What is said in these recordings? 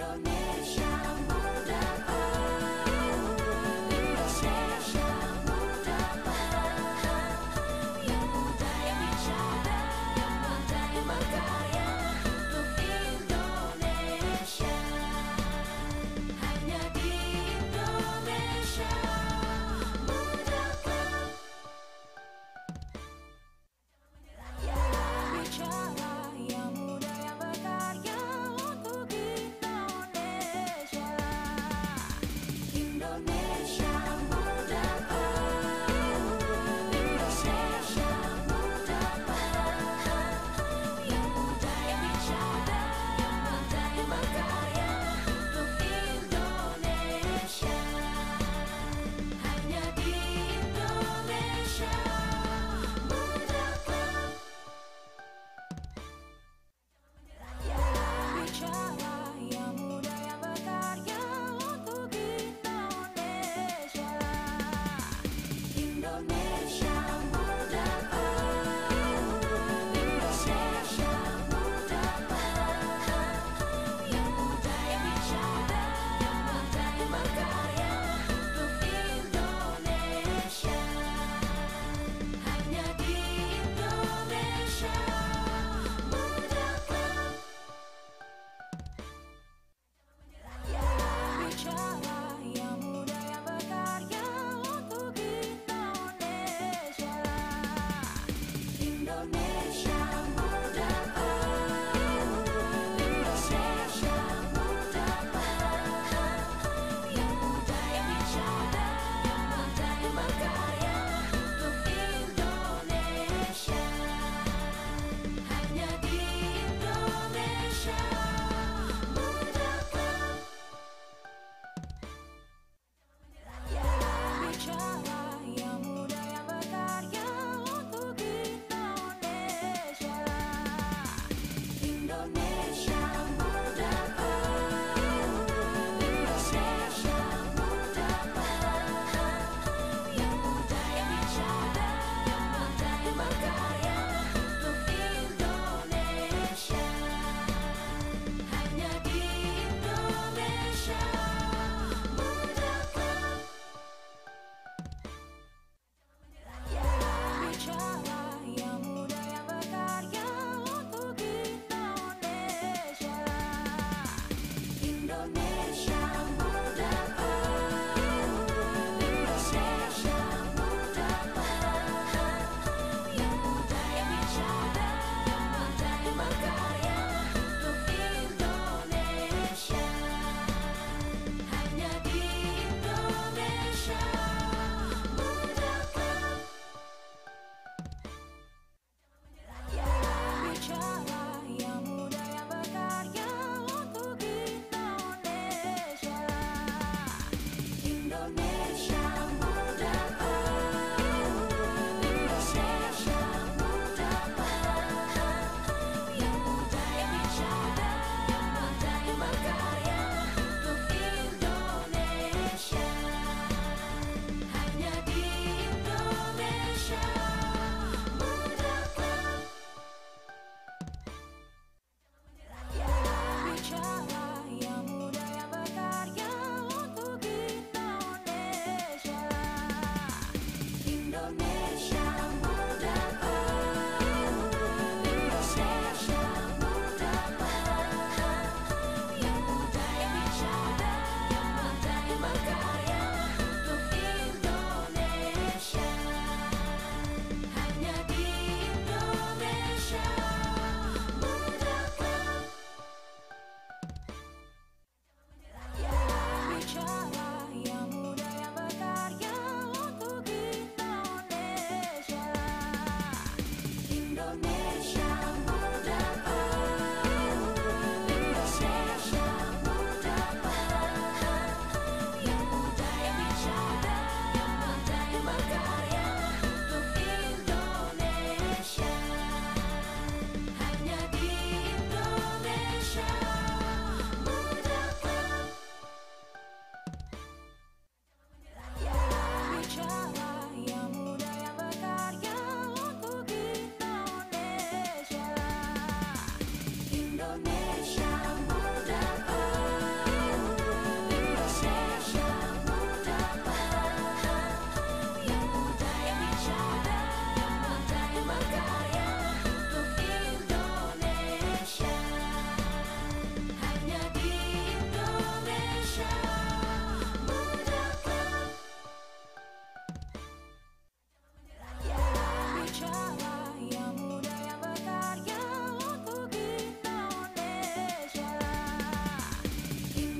Indonesia Merdeka, Indonesia Merdeka, yang muda yang bicara, yang muda yang berkarya untuk Indonesia. Hanya di Indonesia Merdeka. Yang bicara, yang muda yang berkarya untuk Indonesia.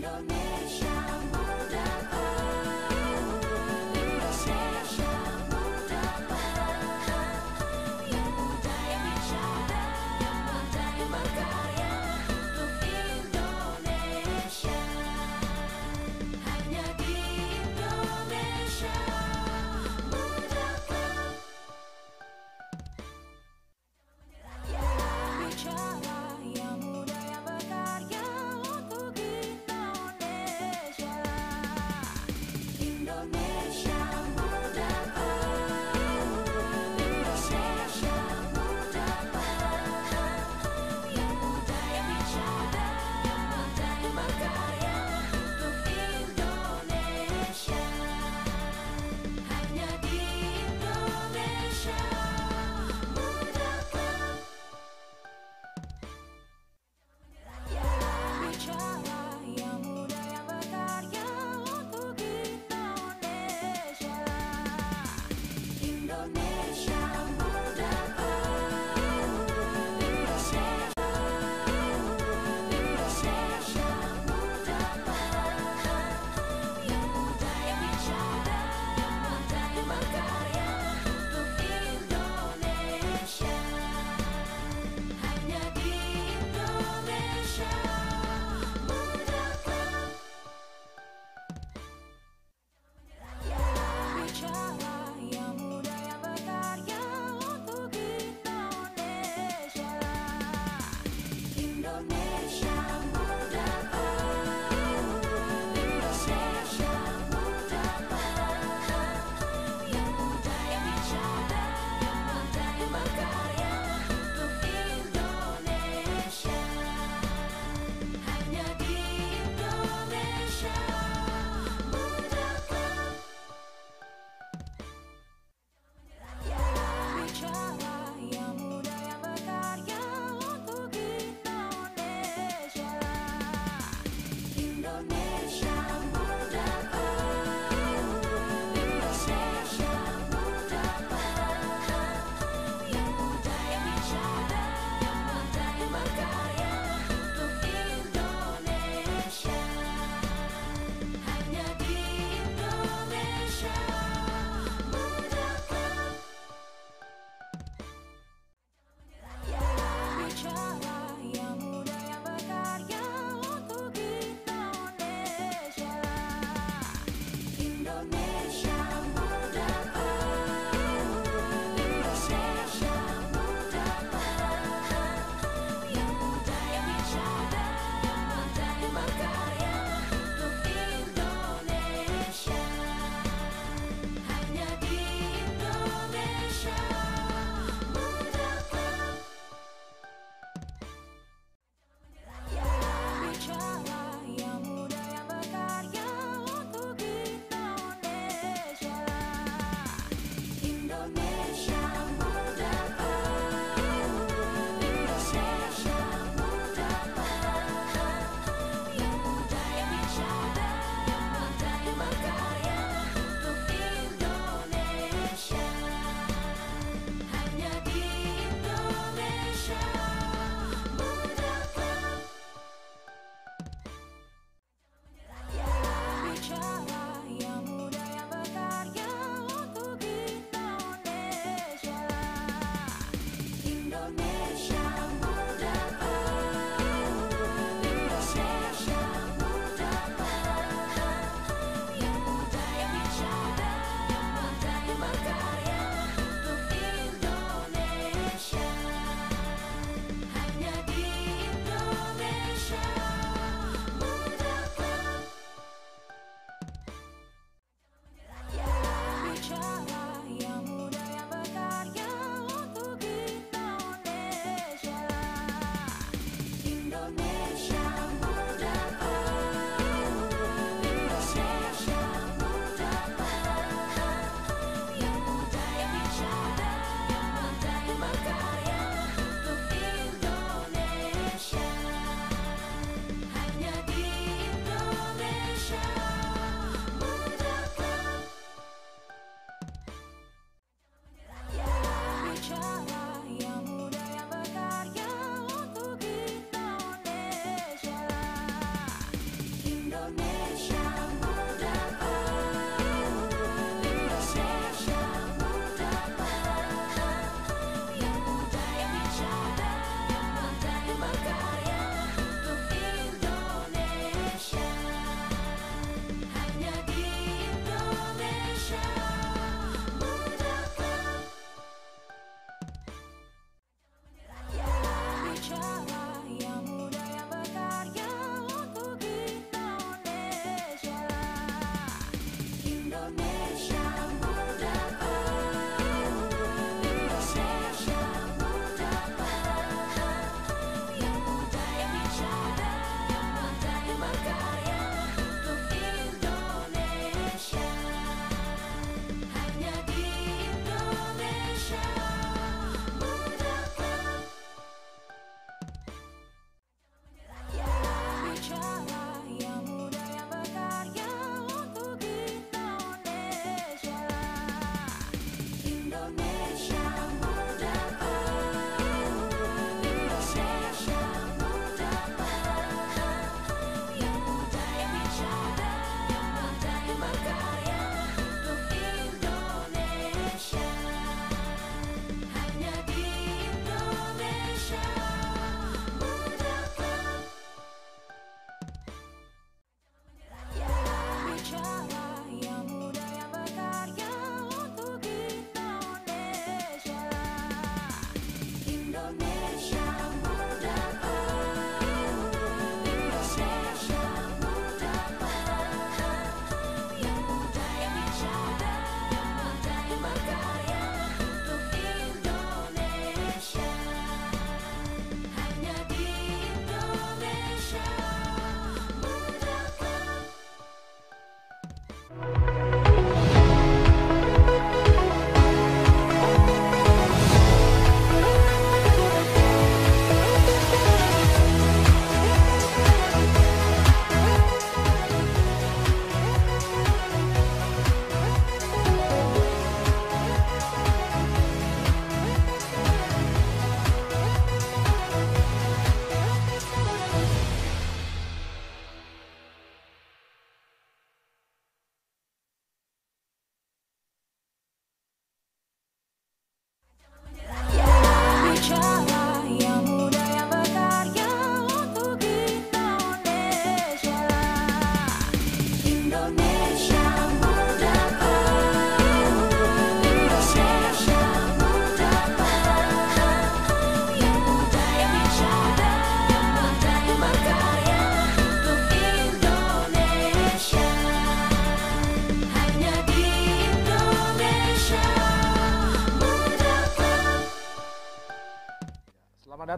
Indonesia Muda, Indonesia Muda, yang muda yang bicara, yang muda yang berkarya untuk Indonesia. Hanya di Indonesia Muda Club. Yang bicara, yang muda yang berkarya untuk Indonesia.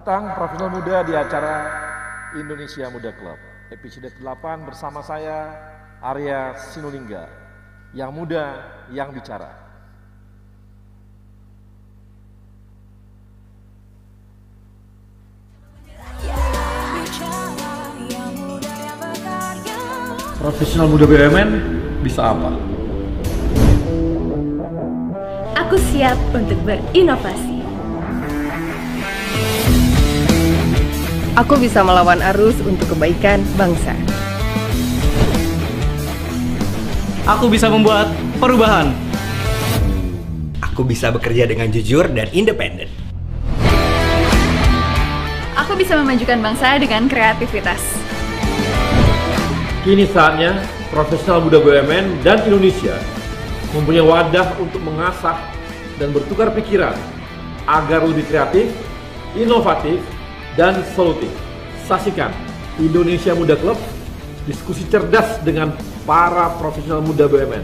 datang profesional muda di acara Indonesia Muda Club. Episode 8 bersama saya Arya Sinulinga. Yang muda, yang bicara. Profesional muda BUMN bisa apa? Aku siap untuk berinovasi. Aku bisa melawan arus untuk kebaikan bangsa. Aku bisa membuat perubahan. Aku bisa bekerja dengan jujur dan independen. Aku bisa memajukan bangsa dengan kreativitas. Kini saatnya profesional muda BUMN dan Indonesia mempunyai wadah untuk mengasah dan bertukar pikiran agar lebih kreatif, inovatif, dan solutif. Saksikan Indonesia Muda Club, diskusi cerdas dengan para profesional muda BUMN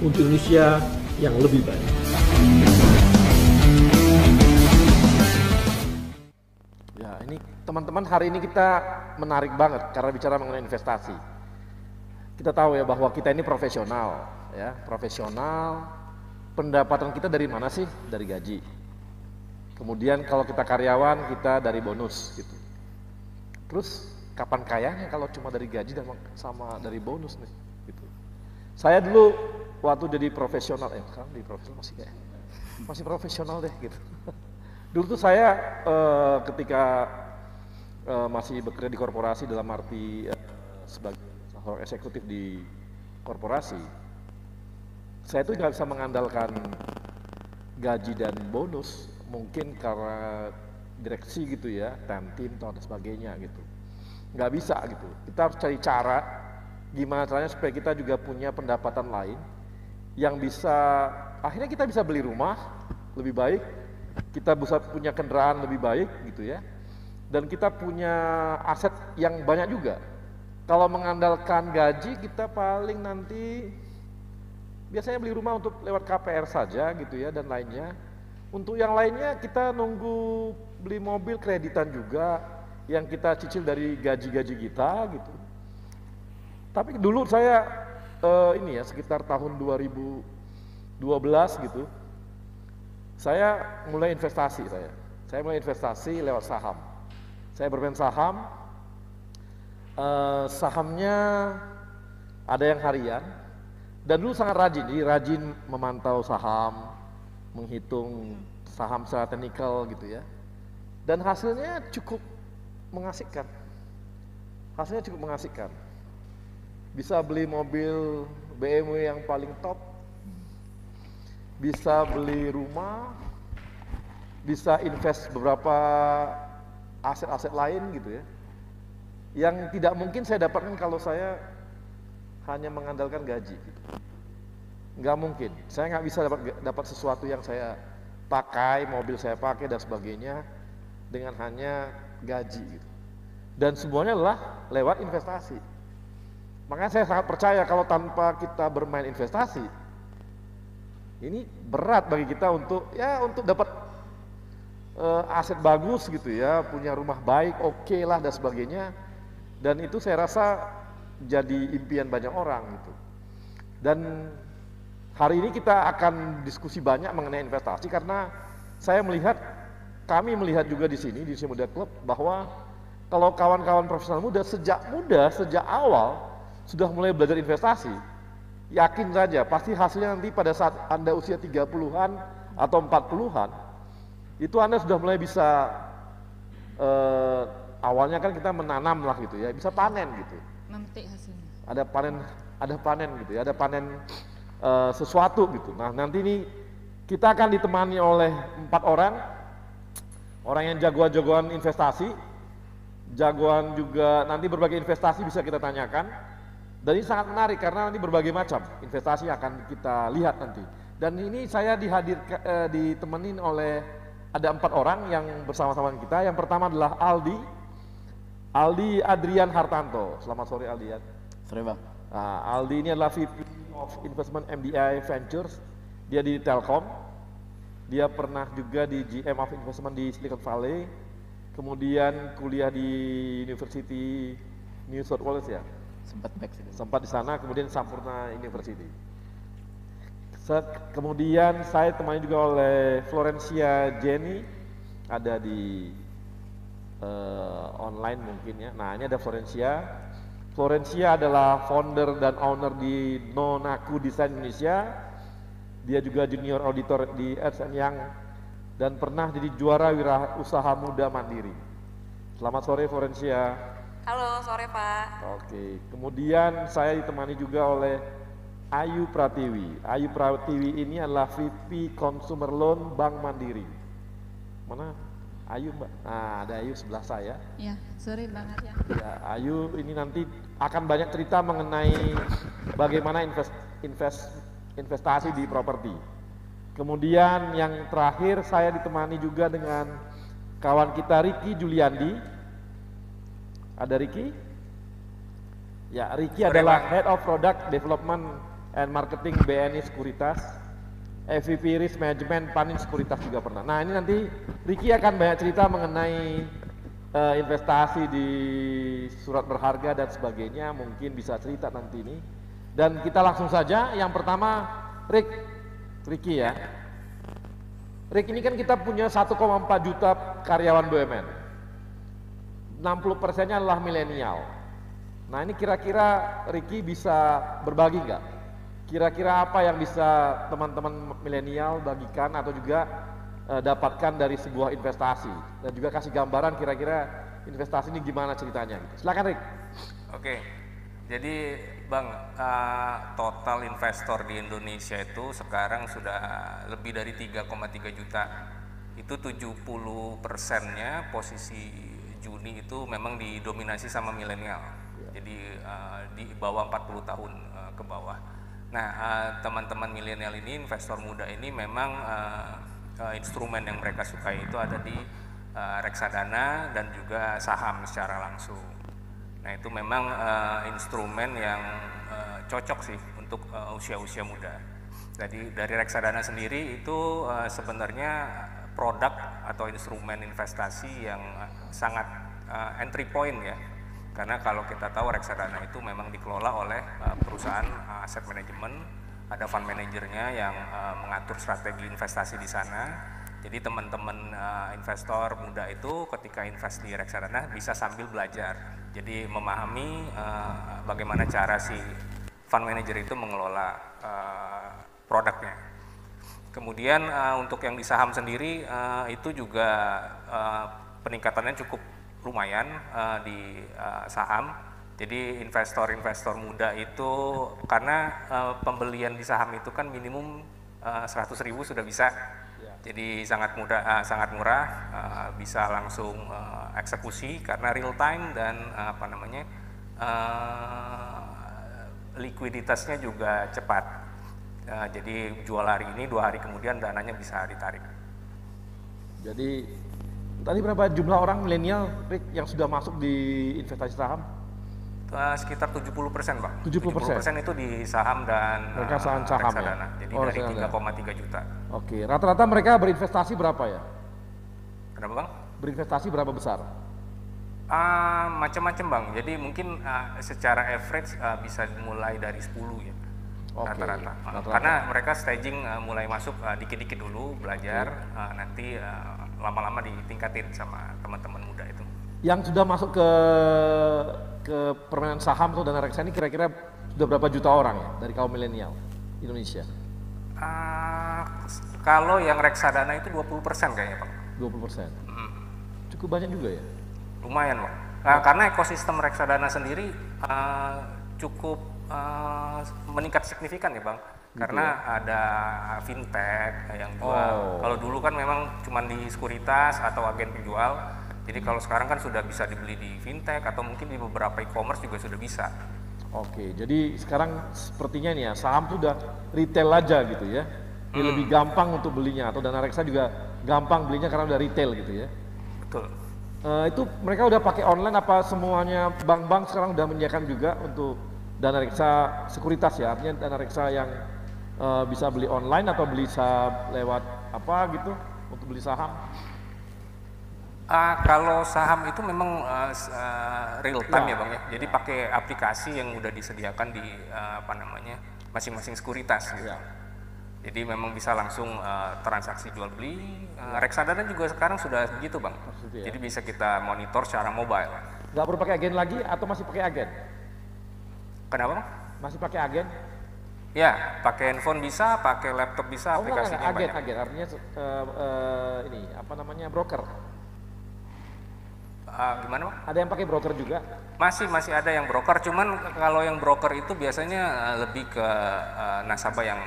untuk Indonesia yang lebih baik. Ya, ini teman-teman, hari ini kita menarik banget karena bicara mengenai investasi. Kita tahu ya bahwa kita ini profesional, ya, profesional. Pendapatan kita dari mana sih? Dari gaji. Kemudian kalau kita karyawan, kita dari bonus gitu. Terus kapan kayanya kalau cuma dari gaji dan sama dari bonus nih gitu. Saya dulu waktu jadi profesional, sekarang di profesional masih profesional deh gitu. Dulu tuh saya ketika masih bekerja di korporasi dalam arti sebagai seorang eksekutif di korporasi, saya tuh nggak bisa mengandalkan gaji dan bonus, mungkin karena direksi gitu ya, tim atau sebagainya gitu. Nggak bisa gitu. Kita harus cari cara gimana caranya supaya kita juga punya pendapatan lain yang bisa, akhirnya kita bisa beli rumah lebih baik, kita bisa punya kendaraan lebih baik gitu ya, dan kita punya aset yang banyak juga. Kalau mengandalkan gaji, kita paling nanti biasanya beli rumah untuk lewat KPR saja gitu ya, dan lainnya. Untuk yang lainnya kita nunggu beli mobil kreditan juga yang kita cicil dari gaji-gaji kita gitu. Tapi dulu saya ini ya sekitar tahun 2012 gitu, saya mulai investasi. Saya mulai investasi lewat saham. Saya bermain saham, sahamnya ada yang harian, dan dulu sangat rajin, jadi rajin memantau saham, menghitung saham secara teknikal gitu ya, dan hasilnya cukup mengasihkan. Hasilnya cukup mengasihkan. Bisa beli mobil BMW yang paling top, bisa beli rumah, bisa invest beberapa aset-aset lain gitu ya, yang tidak mungkin saya dapatkan kalau saya hanya mengandalkan gaji gitu. Nggak mungkin, saya nggak bisa dapat sesuatu yang saya pakai, mobil saya pakai dan sebagainya dengan hanya gaji gitu. Dan semuanya adalah lewat investasi. Makanya saya sangat percaya kalau tanpa kita bermain investasi, ini berat bagi kita untuk dapat aset bagus gitu ya, punya rumah baik, oke lah dan sebagainya. Dan itu saya rasa jadi impian banyak orang gitu. Dan hari ini kita akan diskusi banyak mengenai investasi karena kami melihat juga di sini di Indonesia Muda Club bahwa kalau kawan-kawan profesional muda, sejak awal sudah mulai belajar investasi, yakin saja pasti hasilnya nanti pada saat Anda usia 30-an atau 40-an, itu Anda sudah mulai bisa, awalnya kan kita menanam lah gitu ya, bisa panen gitu. Memetik hasilnya. Ada panen gitu ya, ada panen sesuatu gitu. Nah nanti ini kita akan ditemani oleh 4 orang yang jagoan-jagoan investasi, jagoan juga nanti berbagai investasi bisa kita tanyakan. Dan ini sangat menarik karena nanti berbagai macam investasi akan kita lihat nanti. Dan ini saya ditemenin oleh ada 4 orang yang bersama-sama kita. Yang pertama adalah Aldi Adrian Hartanto. Selamat sore Aldi ya. Sore Bang. Nah, Aldi ini adalah VP of Investment MDI Ventures. Dia di Telkom. Dia pernah juga di GM of Investment di Silicon Valley. kemudian kuliah di University New South Wales ya, Sempat back sih. sempat di sana, kemudian Sampurna University. Kemudian saya temani juga oleh Florencia Jenny, ada di online mungkin ya. Nah ini ada Florencia. Florencia adalah founder dan owner di Nonaku Design Indonesia. Dia juga junior auditor di Ernst & Young dan pernah jadi juara wirausaha muda mandiri. Selamat sore Florencia. Halo, sore Pak. Oke, kemudian saya ditemani juga oleh Ayu Pratiwi. Ayu Pratiwi ini adalah VP Consumer Loan Bank Mandiri. Mana Ayu Mbak? Nah, ada Ayu sebelah saya. Ya, sore Bang Arya. Ya, Ayu ini nanti akan banyak cerita mengenai bagaimana investasi di properti. Kemudian yang terakhir saya ditemani juga dengan kawan kita Ricky Juliandi. Ada Ricky? Ya, Ricky adalah Head of Product Development and Marketing BNI Sekuritas, EVP Risk Management Panin Sekuritas juga pernah. Nah ini nanti Ricky akan banyak cerita mengenai investasi di surat berharga dan sebagainya, mungkin bisa cerita nanti ini. Dan kita langsung saja, yang pertama Ricky ya. Rick, ini kan kita punya 1,4 juta karyawan BUMN. 60%-nya adalah milenial. Nah ini kira-kira Ricky bisa berbagi nggak? Kira-kira apa yang bisa teman-teman milenial bagikan atau juga dapatkan dari sebuah investasi? Dan juga kasih gambaran kira-kira investasi ini gimana ceritanya? Silakan Rick. Oke, jadi Bang, total investor di Indonesia itu sekarang sudah lebih dari 3,3 juta. Itu 70%-nya posisi Juni itu memang didominasi sama milenial. Jadi di bawah 40 tahun ke bawah. Nah, teman-teman milenial ini, investor muda ini memang instrumen yang mereka sukai itu ada di reksadana dan juga saham secara langsung. Nah, itu memang instrumen yang cocok sih untuk usia-usia muda. Jadi dari reksadana sendiri itu sebenarnya produk atau instrumen investasi yang sangat entry point ya. Karena kalau kita tahu reksadana itu memang dikelola oleh perusahaan aset manajemen, ada fund manajernya yang mengatur strategi investasi di sana. Jadi teman-teman investor muda itu ketika invest di reksadana bisa sambil belajar. Jadi memahami bagaimana cara si fund manager itu mengelola produknya. Kemudian untuk yang di saham sendiri itu juga peningkatannya cukup lumayan di saham. Jadi investor-investor muda itu karena pembelian di saham itu kan minimum 100.000 sudah bisa. Jadi sangat mudah, sangat murah, bisa langsung eksekusi karena real time dan likuiditasnya juga cepat. Jadi jual hari ini, 2 hari kemudian dananya bisa ditarik. Jadi tadi berapa jumlah orang milenial yang sudah masuk di investasi saham? Sekitar 70% Bang. 70% itu di saham dan saham reksadana. ya? Jadi Oh, dari reksadana. 3,3 juta. Oke, rata-rata mereka berinvestasi berapa ya? Kenapa Bang? Berinvestasi berapa besar? Macam-macam Bang. Jadi mungkin secara average bisa mulai dari 10 ya. Oke, Rata-rata. rata-rata. Karena mereka staging mulai masuk dikit-dikit dulu belajar, nanti lama-lama ditingkatin sama teman-teman muda itu. Yang sudah masuk ke permainan saham atau dana reksadana ini kira-kira sudah berapa juta orang ya dari kaum milenial Indonesia? Kalau yang reksadana itu 20% kayaknya Pak. 20%. Cukup banyak juga ya? Lumayan Pak. Karena ekosistem reksadana sendiri cukup meningkat signifikan ya Bang. Karena ada fintech yang jual. Kalau dulu kan memang cuma di sekuritas atau agen penjual. Jadi kalau sekarang kan sudah bisa dibeli di fintech atau mungkin di beberapa e-commerce juga sudah bisa. Oke, jadi sekarang sepertinya nih ya saham tuh udah retail aja gitu ya. Jadi lebih gampang untuk belinya atau dana reksa juga gampang belinya karena udah retail gitu ya. Betul. Itu mereka udah pakai online apa semuanya bank-bank sekarang udah menyediakan juga untuk dana reksa sekuritas ya, artinya dana reksa yang bisa beli online atau beli lewat apa gitu untuk beli saham? Kalau saham itu memang real time ya Bang ya. Jadi pakai aplikasi yang udah disediakan di masing-masing sekuritas gitu. Jadi memang bisa langsung transaksi jual beli. Reksadana juga sekarang sudah begitu Bang. Jadi bisa kita monitor secara mobile. Nggak perlu pakai agen lagi atau masih pakai agen? Kenapa Bang? Masih pakai agen? Ya, pakai handphone bisa, pakai laptop bisa, aplikasinya banyak. Agen artinya ini apa namanya broker. Gimana Bang? Ada yang pakai broker juga? Masih ada yang broker, cuman kalau yang broker itu biasanya lebih ke nasabah yang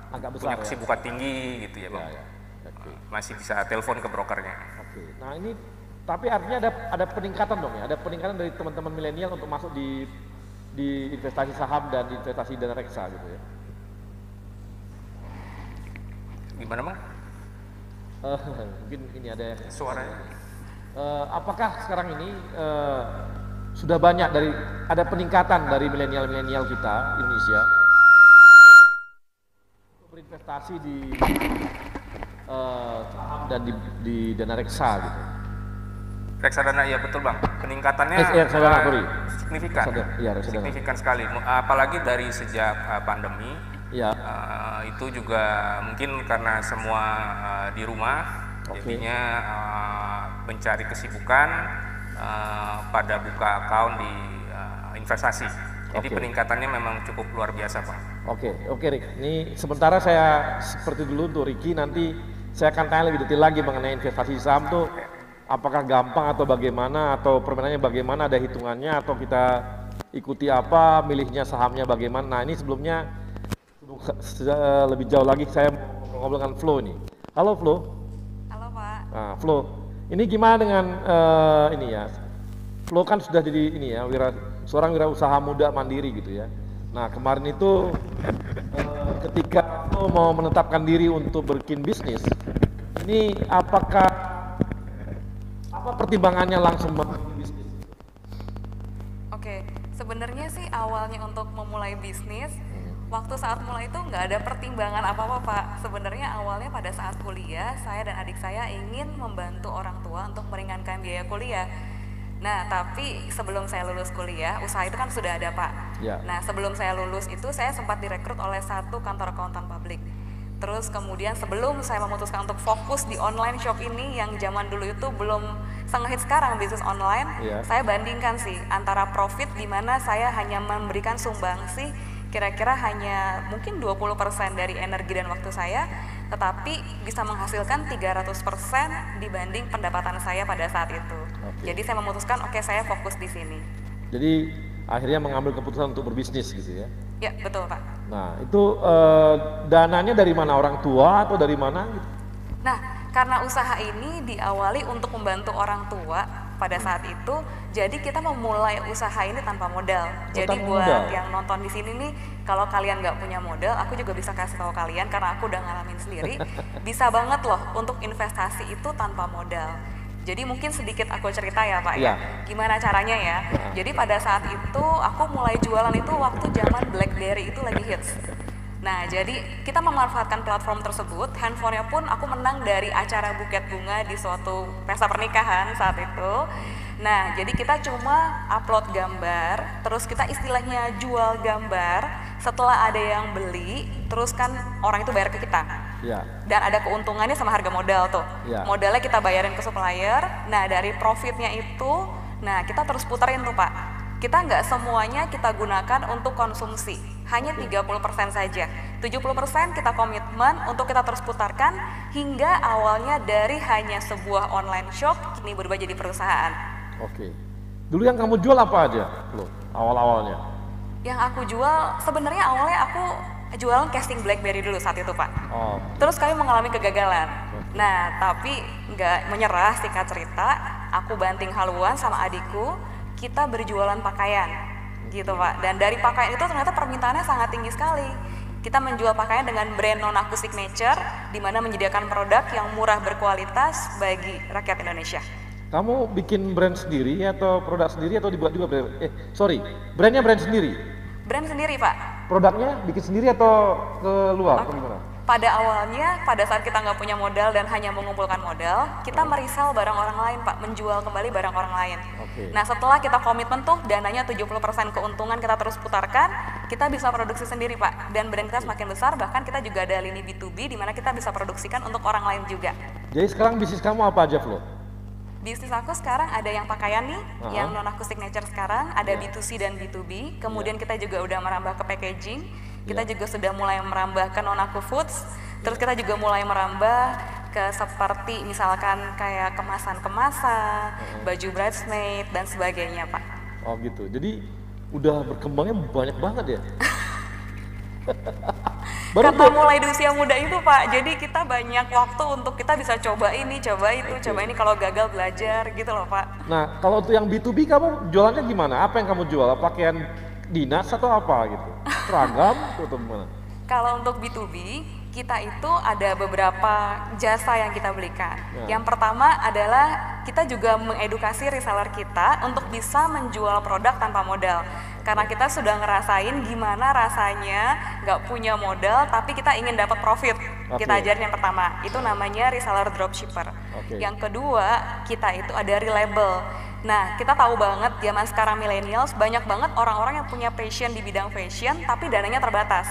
agak besar, punya kesibukan tinggi gitu ya Bang. Masih bisa telepon ke brokernya. Nah ini tapi artinya ada peningkatan dong ya, ada peningkatan dari teman-teman milenial untuk masuk di investasi saham dan investasi dana reksa gitu ya. Gimana Bang? Mungkin ini ada yang suaranya. Apakah sekarang ini sudah banyak ada peningkatan dari milenial kita Indonesia untuk berinvestasi di saham dan di dana reksa gitu? Reksadana ya betul Bang, peningkatannya signifikan, signifikan sekali. Apalagi dari sejak pandemi, itu juga mungkin karena semua di rumah, jadinya mencari kesibukan pada buka account di investasi. Jadi peningkatannya memang cukup luar biasa Pak. Oke Rick, ini sementara saya seperti dulu untuk Ricky, nanti saya akan tanya lebih detail lagi mengenai investasi saham tuh. Apakah gampang atau bagaimana, atau permainannya bagaimana, ada hitungannya, atau kita ikuti apa, milihnya sahamnya bagaimana. Nah ini sebelumnya lebih jauh lagi saya mau ngobrol dengan Flo ini. Halo Flo. Halo Pak. Nah Flo, ini gimana dengan ini ya, Flo kan sudah jadi ini ya, seorang wirausaha muda mandiri gitu ya. Nah kemarin itu ketika Flo mau menetapkan diri untuk bikin bisnis, ini apa pertimbangannya langsung memulai bisnis? Oke, sebenarnya sih awalnya untuk memulai bisnis, waktu saat mulai itu nggak ada pertimbangan apa-apa Pak. Sebenarnya awalnya pada saat kuliah, saya dan adik saya ingin membantu orang tua untuk meringankan biaya kuliah. Nah, tapi sebelum saya lulus kuliah, usaha itu kan sudah ada Pak. Nah, sebelum saya lulus itu saya sempat direkrut oleh satu kantor akuntan publik. Terus kemudian sebelum saya memutuskan untuk fokus di online shop ini yang zaman dulu itu belum sengehit sekarang bisnis online, saya bandingkan sih antara profit di mana saya hanya memberikan sumbangsi kira-kira hanya mungkin 20% dari energi dan waktu saya, tetapi bisa menghasilkan 300% dibanding pendapatan saya pada saat itu. Jadi saya memutuskan saya fokus di sini. Jadi akhirnya mengambil keputusan untuk berbisnis gitu ya? Ya betul Pak. Nah itu dananya dari mana, orang tua atau dari mana gitu? Nah karena usaha ini diawali untuk membantu orang tua pada saat itu, jadi kita memulai usaha ini tanpa modal. Jadi buat yang nonton di sini nih, kalau kalian nggak punya modal, aku juga bisa kasih tahu kalian karena aku udah ngalamin sendiri, bisa banget loh untuk investasi itu tanpa modal. Jadi mungkin sedikit aku cerita ya Pak ya, gimana caranya ya. Jadi pada saat itu aku mulai jualan itu waktu zaman BlackBerry itu lagi hits. Nah jadi kita memanfaatkan platform tersebut, handphonenya pun aku menang dari acara buket bunga di suatu pesta pernikahan saat itu. Nah jadi kita cuma upload gambar, terus kita istilahnya jual gambar, setelah ada yang beli, terus kan orang itu bayar ke kita. Dan ada keuntungannya sama harga modal tuh. Modalnya kita bayarin ke supplier. Nah dari profitnya itu, nah kita terus puterin tuh Pak. Kita nggak semuanya kita gunakan untuk konsumsi, hanya 30% saja. 70% kita komitmen untuk kita terus putarkan hingga awalnya dari hanya sebuah online shop kini berubah jadi perusahaan. Dulu yang kamu jual apa aja loh awal-awalnya? Yang aku jual sebenarnya awalnya aku jualan casing BlackBerry dulu saat itu Pak. Terus kami mengalami kegagalan. Nah tapi nggak menyerah, singkat cerita, aku banting haluan sama adikku, kita berjualan pakaian gitu Pak. Dan dari pakaian itu ternyata permintaannya sangat tinggi sekali. Kita menjual pakaian dengan brand non-aku signature, di mana menyediakan produk yang murah berkualitas bagi rakyat Indonesia. Kamu bikin brand sendiri atau produk sendiri atau dibuat juga brand? Brandnya brand sendiri? Brand sendiri Pak. Produknya bikin sendiri atau ke luar? pada awalnya, pada saat kita nggak punya modal dan hanya mengumpulkan modal, kita merisal barang orang lain, Pak, menjual kembali barang orang lain. Nah, setelah kita komitmen tuh dananya 70% keuntungan kita terus putarkan, kita bisa produksi sendiri, Pak. Dan brand kita semakin besar, bahkan kita juga ada lini B2B di mana kita bisa produksikan untuk orang lain juga. Jadi sekarang bisnis kamu apa aja, Flo? Bisnis aku sekarang ada yang pakaian nih, yang non-acoustic nature sekarang, ada B2C dan B2B, kemudian kita juga udah merambah ke packaging, kita juga sudah mulai merambah ke non-aku foods, terus kita juga mulai merambah ke seperti misalkan kayak kemasan-kemasan, baju bridesmaid, dan sebagainya, Pak. Oh gitu, jadi udah berkembangnya banyak banget ya? Karena mulai di usia muda itu, Pak, jadi kita banyak waktu untuk kita bisa coba ini, coba itu, coba ini, kalau gagal belajar gitu loh, Pak. Nah, kalau untuk yang B2B kamu jualannya gimana? Apa yang kamu jual? Pakaian dinas atau apa gitu? Seragam atau gimana? Kalau untuk B2B, kita itu ada beberapa jasa yang kita belikan. Yang pertama adalah kita juga mengedukasi reseller kita untuk bisa menjual produk tanpa modal. Karena kita sudah ngerasain gimana rasanya nggak punya modal tapi kita ingin dapat profit. Kita ajarin yang pertama, itu namanya reseller dropshipper. Yang kedua, kita itu ada reliable. Nah, kita tahu banget zaman sekarang millennials banyak banget orang-orang yang punya passion di bidang fashion tapi dananya terbatas.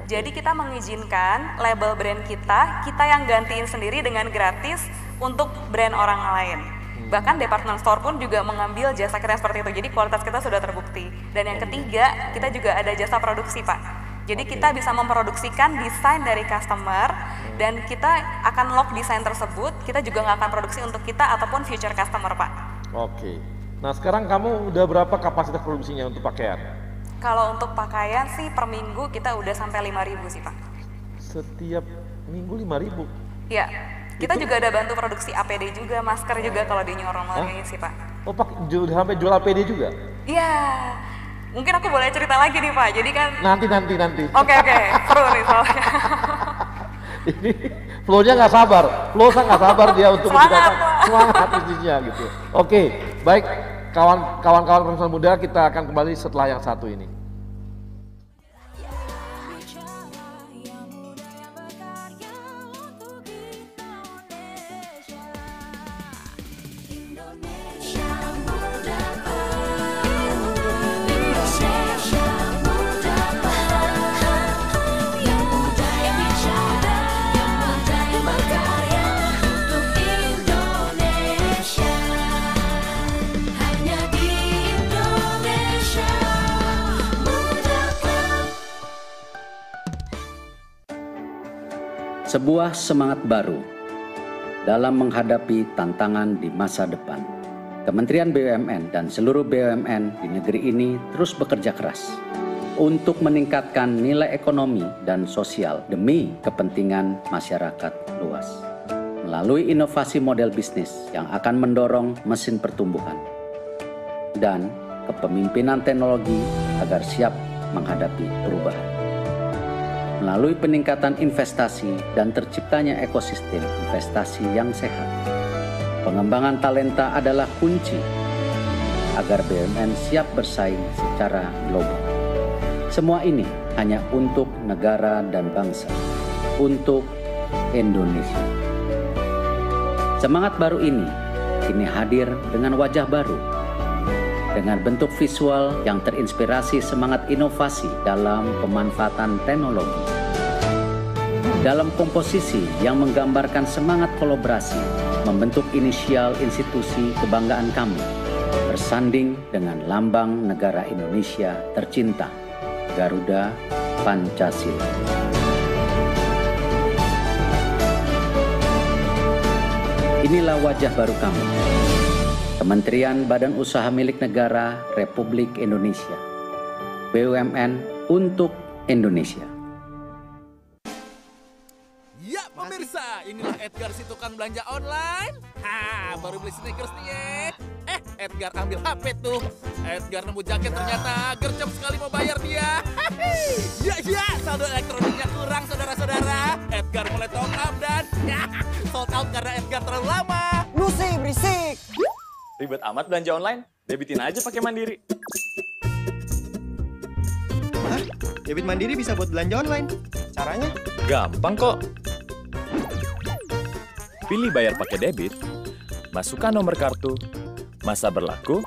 Jadi kita mengizinkan label brand kita yang gantiin sendiri dengan gratis untuk brand orang lain. Bahkan department store pun juga mengambil jasa kita seperti itu. Jadi kualitas kita sudah terbukti. Dan yang ketiga, kita juga ada jasa produksi, Pak. Jadi kita bisa memproduksikan desain dari customer dan kita akan lock desain tersebut. Kita juga nggak akan produksi untuk kita ataupun future customer, Pak. Oke. Nah, sekarang kamu udah berapa kapasitas produksinya untuk pakaian? Kalau untuk pakaian sih per minggu kita udah sampai 5.000 sih, Pak. Setiap minggu 5.000? Iya. Kita juga ada bantu produksi APD juga, masker juga kalau di new normal ini sih, Pak. Oh, sampai jual APD juga? Iya. Mungkin aku boleh cerita lagi nih, Pak. Jadi kan Nanti. Oke. Seru nih soalnya. Ini flow-nya nggak sabar. Flow nggak sabar dia untuk Semangat, semangat bisnisnya gitu. Oke, baik. Kawan-kawan profesional muda, kita akan kembali setelah yang satu ini. Sebuah semangat baru dalam menghadapi tantangan di masa depan. Kementerian BUMN dan seluruh BUMN di negeri ini terus bekerja keras untuk meningkatkan nilai ekonomi dan sosial demi kepentingan masyarakat luas. Melalui inovasi model bisnis yang akan mendorong mesin pertumbuhan dan kepemimpinan teknologi agar siap menghadapi perubahan. Melalui peningkatan investasi dan terciptanya ekosistem investasi yang sehat. Pengembangan talenta adalah kunci agar BUMN siap bersaing secara global. Semua ini hanya untuk negara dan bangsa, untuk Indonesia. Semangat baru ini kini hadir dengan wajah baru, dengan bentuk visual yang terinspirasi semangat inovasi dalam pemanfaatan teknologi, dalam komposisi yang menggambarkan semangat kolaborasi, membentuk inisial institusi kebanggaan kami, bersanding dengan lambang negara Indonesia tercinta, Garuda Pancasila. Inilah wajah baru kami, Kementerian Badan Usaha Milik Negara Republik Indonesia, BUMN untuk Indonesia. Ya pemirsa, inilah Edgar si tukang belanja online. Baru beli sneakers nih ya. Edgar ambil HP tuh. Edgar nemu jaket ternyata gercep sekali mau bayar dia. Ya, saldo elektroniknya kurang saudara-saudara. Edgar mulai top up dan sold out karena Edgar terlalu lama. Lu sih berisik. Ribet amat belanja online, debitin aja pakai Mandiri. Hah? Debit Mandiri bisa buat belanja online? Caranya? Gampang kok. Pilih bayar pakai debit, masukkan nomor kartu, masa berlaku,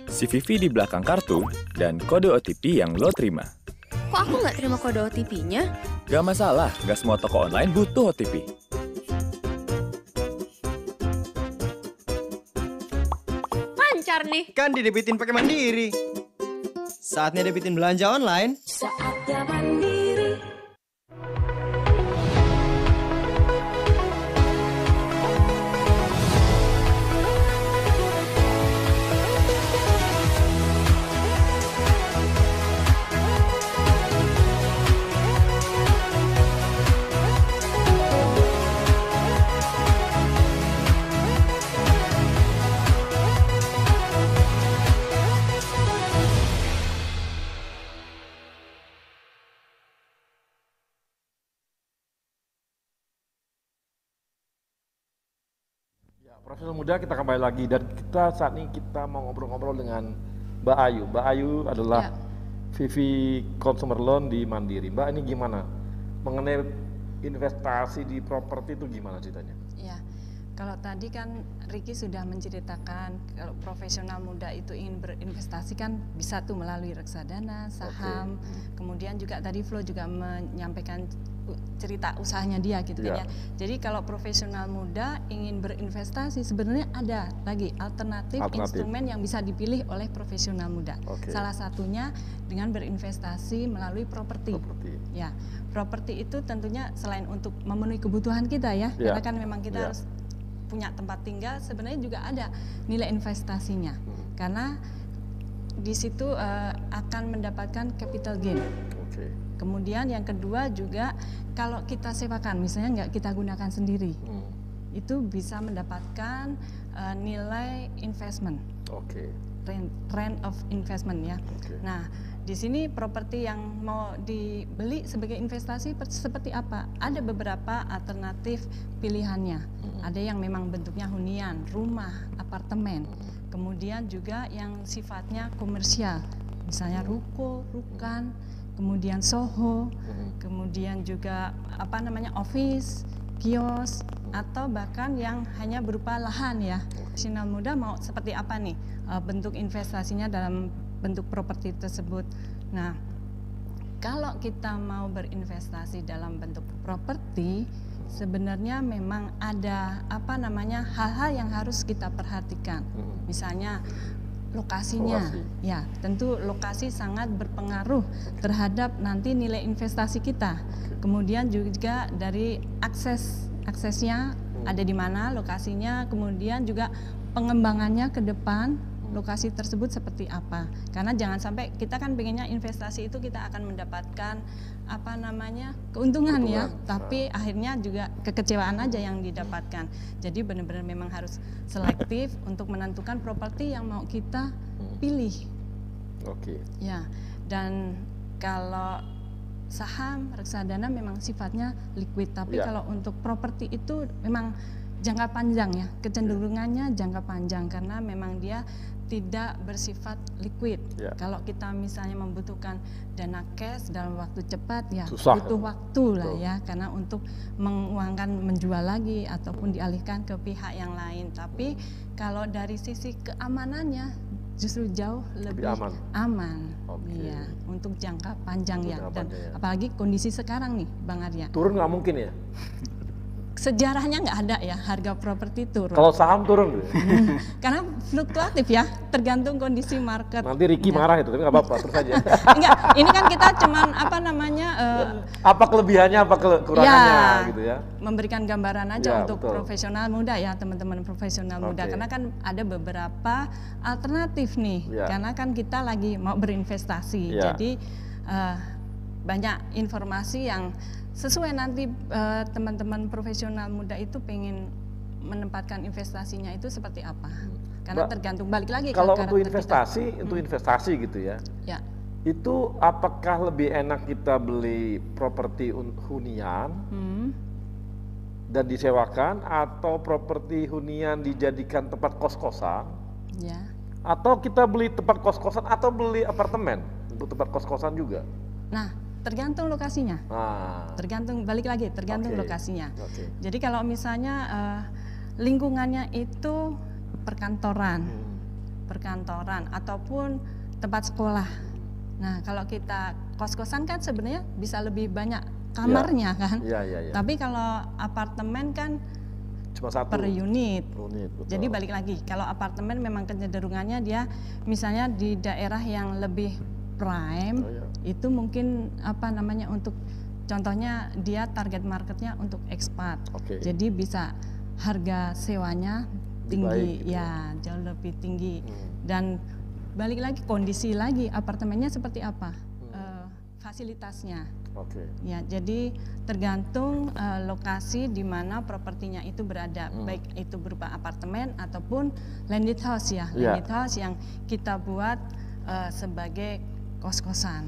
CVV di belakang kartu, dan kode OTP yang lo terima. Kok aku nggak terima kode OTP-nya? Gak masalah, gak semua toko online butuh OTP. Lancar nih. Kan didebitin pakai Mandiri. Saatnya debitin belanja online. Saatnya Mandiri. Profesional muda, kita kembali lagi dan kita saat ini kita mau ngobrol-ngobrol dengan Mbak Ayu. Mbak Ayu adalah VP Consumer Loan di Mandiri. Mbak, ini gimana mengenai investasi di properti itu gimana ceritanya? Ya, kalau tadi kan Ricky sudah menceritakan kalau profesional muda itu ingin berinvestasi kan bisa tuh melalui reksadana, saham, kemudian juga tadi Flo juga menyampaikan cerita usahanya dia gitu kan ya. Jadi kalau profesional muda ingin berinvestasi sebenarnya ada lagi alternatif instrumen yang bisa dipilih oleh profesional muda. Salah satunya dengan berinvestasi melalui properti. Ya, properti itu tentunya selain untuk memenuhi kebutuhan kita ya, karena kan memang kita harus punya tempat tinggal, sebenarnya juga ada nilai investasinya. Karena di situ akan mendapatkan capital gain. Kemudian yang kedua juga kalau kita sewakan, misalnya nggak kita gunakan sendiri, itu bisa mendapatkan nilai investment, rent of investment ya. Nah, di sini properti yang mau dibeli sebagai investasi seperti apa? Ada beberapa alternatif pilihannya. Ada yang memang bentuknya hunian, rumah, apartemen. Kemudian juga yang sifatnya komersial, misalnya ruko, rukan, kemudian Soho, kemudian juga apa namanya office, kios, atau bahkan yang hanya berupa lahan ya. Profesional muda mau seperti apa nih bentuk investasinya dalam bentuk properti tersebut. Nah, kalau kita mau berinvestasi dalam bentuk properti, sebenarnya memang ada apa namanya hal-hal yang harus kita perhatikan. Misalnya lokasinya, ya tentu lokasi sangat berpengaruh terhadap nanti nilai investasi kita. Kemudian juga dari aksesnya ada di mana lokasinya, kemudian juga pengembangannya ke depan lokasi tersebut seperti apa. Karena jangan sampai kita kan pengennya investasi itu kita akan mendapatkan apa namanya keuntungan ya, tapi akhirnya juga kekecewaan aja yang didapatkan. Jadi benar-benar memang harus selektif untuk menentukan properti yang mau kita pilih. Ya, dan kalau saham, reksadana memang sifatnya liquid, tapi kalau untuk properti itu memang jangka panjang ya, kecenderungannya jangka panjang karena memang dia tidak bersifat liquid. Kalau kita misalnya membutuhkan dana cash dalam waktu cepat ya butuh waktu lah ya, karena untuk menguangkan menjual lagi ataupun dialihkan ke pihak yang lain. Tapi kalau dari sisi keamanannya justru jauh lebih aman. Iya, untuk jangka panjang ya. Dan apalagi kondisi sekarang nih Bang Arya. Turun nggak mungkin ya? Sejarahnya nggak ada ya harga properti turun. Kalau saham turun, karena fluktuatif ya, tergantung kondisi market. Nanti Ricky marah itu, tapi nggak apa-apa, terus aja. Enggak, ini kan kita cuman apa namanya? Apa kelebihannya, apa kekurangannya, gitu ya? Memberikan gambaran aja untuk profesional muda ya, teman-teman profesional muda. Karena kan ada beberapa alternatif nih, karena kan kita lagi mau berinvestasi, jadi banyak informasi yang sesuai nanti teman-teman profesional muda itu pengen menempatkan investasinya itu seperti apa. Karena tergantung balik lagi kalau untuk investasi, untuk investasi gitu ya. Itu apakah lebih enak kita beli properti hunian dan disewakan, atau properti hunian dijadikan tempat kos-kosan? Atau kita beli tempat kos-kosan atau beli apartemen untuk tempat kos-kosan juga? Nah, Tergantung lokasinya. Tergantung lokasinya. Jadi kalau misalnya lingkungannya itu perkantoran ataupun tempat sekolah. Nah, kalau kita kos-kosan kan sebenarnya bisa lebih banyak kamarnya kan. Tapi kalau apartemen kan cuma satu per unit. Betul. Jadi balik lagi, kalau apartemen memang kecenderungannya dia misalnya di daerah yang lebih prime, itu mungkin untuk contohnya dia target marketnya untuk ekspat. Jadi bisa harga sewanya tinggi, jauh lebih tinggi. Dan balik lagi kondisi lagi apartemennya seperti apa, fasilitasnya. Ya, jadi tergantung lokasi di mana propertinya itu berada, baik itu berupa apartemen ataupun landed house ya, landed house yang kita buat sebagai kos-kosan.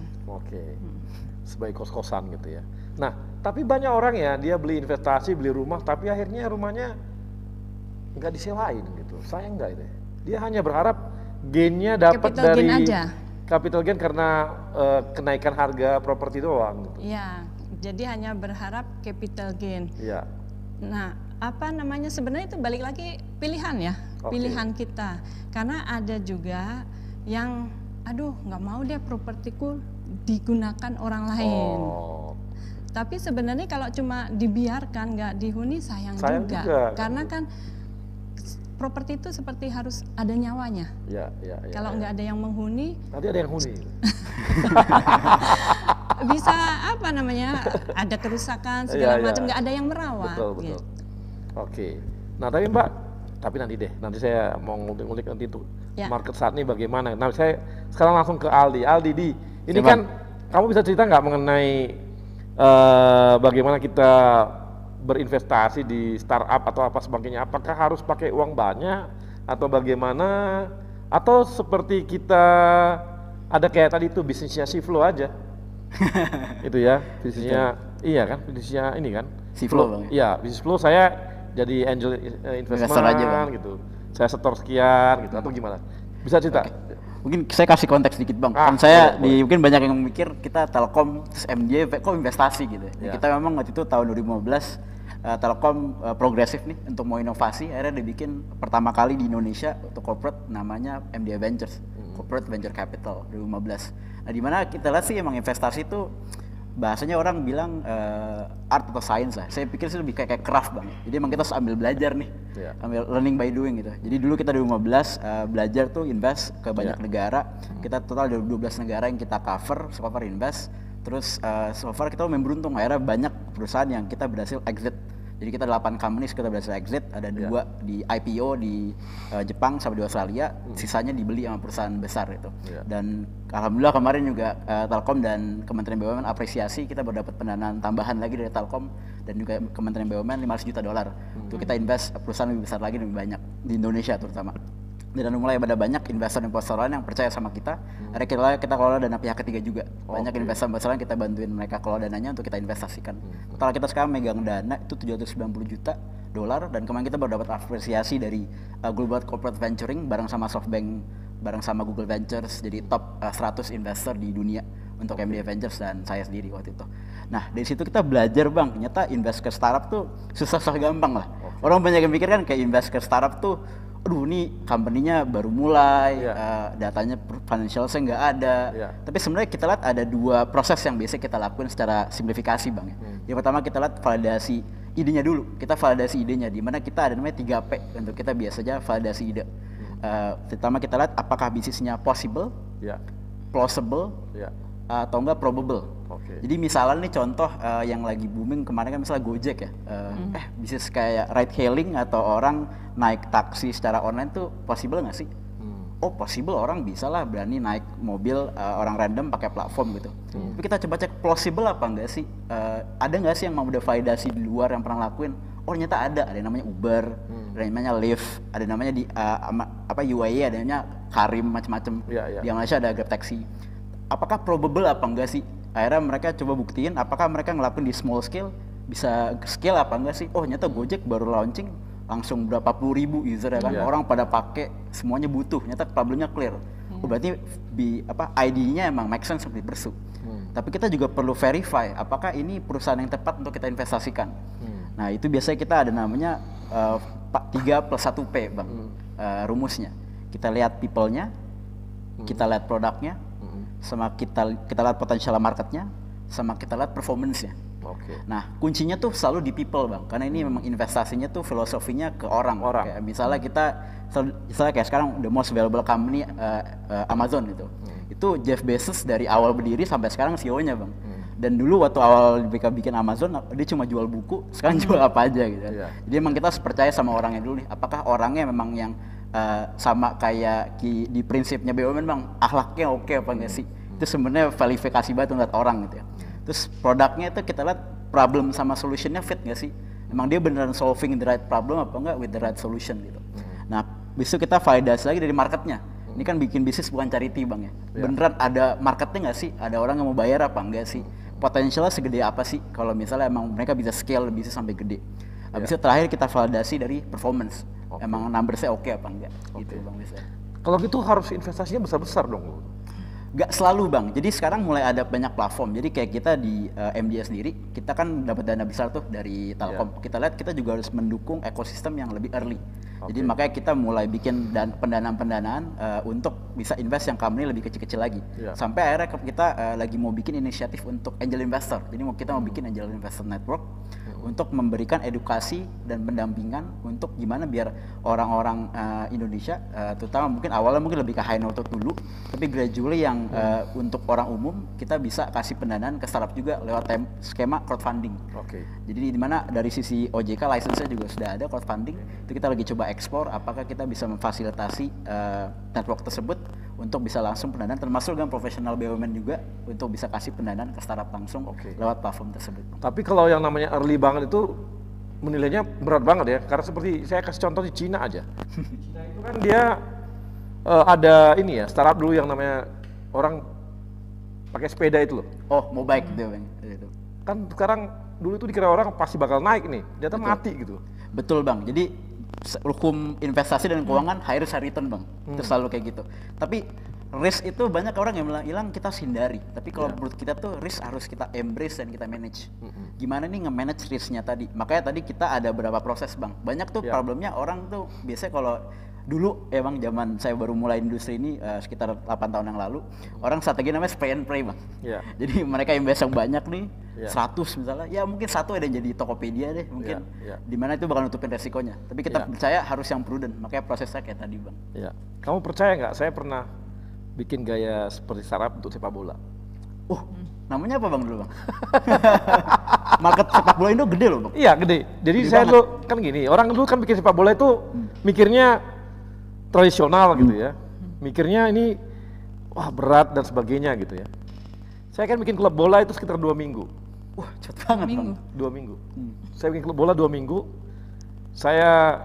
Sebagai kos-kosan gitu ya. Nah, tapi banyak orang ya, dia beli investasi, beli rumah, tapi akhirnya rumahnya nggak disewain gitu. Sayang nggak itu? Dia hanya berharap gainnya dapat dari capital gain karena kenaikan harga properti doang. Gitu. Iya, jadi hanya berharap capital gain. Iya. Nah, sebenarnya itu balik lagi pilihan ya, pilihan kita. Karena ada juga yang, nggak mau deh propertiku digunakan orang lain. Tapi sebenarnya kalau cuma dibiarkan nggak dihuni sayang juga. Karena kan properti itu seperti harus ada nyawanya. Kalau nggak ada yang menghuni, nanti ada yang huni. Bisa ada kerusakan segala macam, nggak ada yang merawat. Betul. Gitu. Nah tapi Mbak, nanti saya mau ngulik nanti itu market saat ini bagaimana. Nah saya sekarang langsung ke Aldi. Ini kan kamu bisa cerita nggak mengenai bagaimana kita berinvestasi di startup atau apa sebagainya? Apakah harus pakai uang banyak atau bagaimana? Atau seperti kita ada kayak tadi itu bisnisnya Siflo aja, itu ya bisnisnya, bisnisnya ini kan Siflo. Iya, bisnis Flow saya jadi angel investment aja, gitu. Saya setor sekian gitu atau gimana? Bisa cerita? Mungkin saya kasih konteks dikit Bang. Mungkin banyak yang mikir kita Telkom terus MJ kok investasi gitu. Kita memang waktu itu tahun 2015 Telkom progresif nih untuk mau inovasi, akhirnya dibikin pertama kali di Indonesia untuk corporate namanya MDA Ventures, Corporate Venture Capital 2015. Nah, dimana kita lihat sih emang investasi itu bahasanya orang bilang art atau science lah. Saya pikir sih lebih kayak craft Bang. Jadi emang kita harus ambil belajar nih, ambil learning by doing gitu. Jadi dulu kita 2015 belajar tuh invest ke banyak negara. Kita total ada 12 negara yang kita cover invest. Terus so far kita lumayan beruntung, akhirnya banyak perusahaan yang kita berhasil exit. Jadi kita 8 companies kita berhasil exit, ada 2 di IPO di Jepang sama di Australia, sisanya dibeli sama perusahaan besar itu. Dan alhamdulillah kemarin juga Telkom dan Kementerian BUMN apresiasi kita baru dapat pendanaan tambahan lagi dari Telkom dan juga Kementerian BUMN $500 juta untuk kita invest perusahaan lebih besar lagi, lebih banyak di Indonesia terutama. Dan mulai ada banyak investor lain yang percaya sama kita. Akhirnya kita kelola dana pihak ketiga juga. Banyak investor lain kita bantuin mereka kelola dananya untuk kita investasikan. Total kita sekarang megang dana itu $790 juta dan kemarin kita baru dapat apresiasi dari Global Corporate Venturing bareng sama SoftBank, bareng sama Google Ventures, jadi top 100 investor di dunia untuk MDA Ventures dan saya sendiri waktu itu. Nah dari situ kita belajar Bang, ternyata invest ke startup tuh susah gampang lah. Orang banyak yang mikir kan kayak invest ke startup tuh ini company-nya baru mulai, datanya financial-nya nggak ada. Tapi sebenarnya kita lihat ada 2 proses yang biasa kita lakukan secara simplifikasi Bang. Yang pertama kita lihat validasi idenya dulu. Kita validasi idenya, di mana kita ada namanya 3P untuk kita biasanya validasi ide. Pertama kita lihat apakah bisnisnya possible, plausible, atau enggak probable. Jadi misalnya nih contoh yang lagi booming kemarin kan misalnya Gojek ya, bisnis kayak ride hailing atau orang naik taksi secara online tuh possible nggak sih? Oh possible, orang bisa lah berani naik mobil orang random pakai platform gitu. Tapi kita coba cek plausible apa enggak sih? Ada nggak sih yang mau udah validasi di luar yang pernah lakuin? Oh ternyata ada yang namanya Uber, ada yang namanya Lyft, ada yang namanya di UAE, ada yang namanya Karim macam-macam. Di Malaysia ada Grab Taxi. Apakah probable apa enggak sih? Akhirnya mereka coba buktiin apakah mereka ngelakuin di small scale bisa scale apa enggak sih? Oh ternyata Gojek baru launching langsung berapa puluh ribu user ya kan, orang pada pakai, semuanya butuh, ternyata problemnya clear. berarti ID-nya emang make sense seperti Bersu. Tapi kita juga perlu verify apakah ini perusahaan yang tepat untuk kita investasikan. Nah itu biasanya kita ada namanya 3+1P Bang, rumusnya. Kita lihat people-nya, kita lihat produknya, sama kita lihat potensial marketnya, sama kita lihat performance-nya. Nah kuncinya tuh selalu di people Bang, karena ini memang investasinya tuh filosofinya ke orang. Kayak misalnya kayak sekarang the most valuable company Amazon itu Jeff Bezos dari awal berdiri sampai sekarang CEO-nya Bang. Dan dulu waktu awal mereka bikin Amazon, dia cuma jual buku, sekarang jual apa aja gitu. Jadi emang kita harus percaya sama orangnya dulu nih, apakah orangnya memang yang sama kayak di prinsipnya BUMN Bang, akhlaknya oke apa enggak sih? Itu sebenarnya verifikasi banget untuk orang gitu ya. Terus produknya itu kita lihat problem sama solutionnya fit nggak sih? Emang dia beneran solving the right problem apa enggak with the right solution gitu. Nah, besok kita validasi lagi dari marketnya. Ini kan bikin bisnis bukan charity Bang ya. Beneran ada marketnya nggak sih? Ada orang yang mau bayar apa enggak sih? Potensialnya segede apa sih kalau misalnya emang mereka bisa scale bisnis sampai gede. Habis itu terakhir kita validasi dari performance. Emang numbersnya oke apa enggak gitu Bang bisa. Kalau gitu harus investasinya besar-besar dong. Gak selalu Bang, jadi sekarang mulai ada banyak platform. Jadi kayak kita di MDA sendiri, kita kan dapat dana besar tuh dari Telkom. Kita lihat kita juga harus mendukung ekosistem yang lebih early. Jadi makanya kita mulai bikin pendanaan-pendanaan untuk bisa invest yang company lebih kecil-kecil lagi. Sampai akhirnya kita lagi mau bikin inisiatif untuk angel investor. Jadi kita mau bikin angel investor network untuk memberikan edukasi dan pendampingan untuk gimana biar orang-orang Indonesia, terutama mungkin awalnya mungkin lebih ke high net worth dulu, tapi gradually yang untuk orang umum kita bisa kasih pendanaan ke startup juga lewat skema crowdfunding. Jadi di mana dari sisi OJK license-nya juga sudah ada crowdfunding. Itu kita lagi coba ekspor apakah kita bisa memfasilitasi network tersebut untuk bisa langsung pendanaan, termasuk dengan profesional BUMN juga untuk bisa kasih pendanaan ke startup langsung lewat platform tersebut. Tapi kalau yang namanya early banget itu menilainya berat banget ya, karena seperti saya kasih contoh di Cina aja. Cina itu kan dia ada ini ya, startup dulu yang namanya orang pakai sepeda itu loh. Oh, Mobike itu. Kan sekarang dulu itu dikira orang pasti bakal naik nih, ternyata mati gitu. Betul Bang, jadi hukum investasi dan keuangan high risk high return Bang, itu selalu kayak gitu. Tapi risk itu banyak orang yang bilang hilang kita harus hindari. Tapi kalau menurut kita tuh risk harus kita embrace dan kita manage. Gimana nih nge-manage risknya tadi? Makanya tadi kita ada beberapa proses Bang. Banyak tuh problemnya orang tuh biasanya kalau dulu emang zaman saya baru mulai industri ini sekitar 8 tahun yang lalu, orang strategi namanya spray and pray Bang. Jadi mereka invest yang banyak nih, 100 misalnya, ya mungkin satu ada yang jadi Tokopedia deh mungkin, dimana itu bakal nutupin resikonya. Tapi kita percaya harus yang prudent, makanya prosesnya kayak tadi Bang. Kamu percaya nggak? Saya pernah bikin gaya seperti startup untuk sepak bola. Namanya apa Bang dulu Bang? Market sepak bola Indo gede loh Bang. Iya gede. Jadi gede saya dulu kan gini, orang dulu kan bikin sepak bola itu mikirnya tradisional gitu ya, mikirnya ini wah berat dan sebagainya gitu ya. Saya kan bikin klub bola itu sekitar 2 minggu. Wah cepet banget Bang. 2 minggu. Saya bikin klub bola 2 minggu. Saya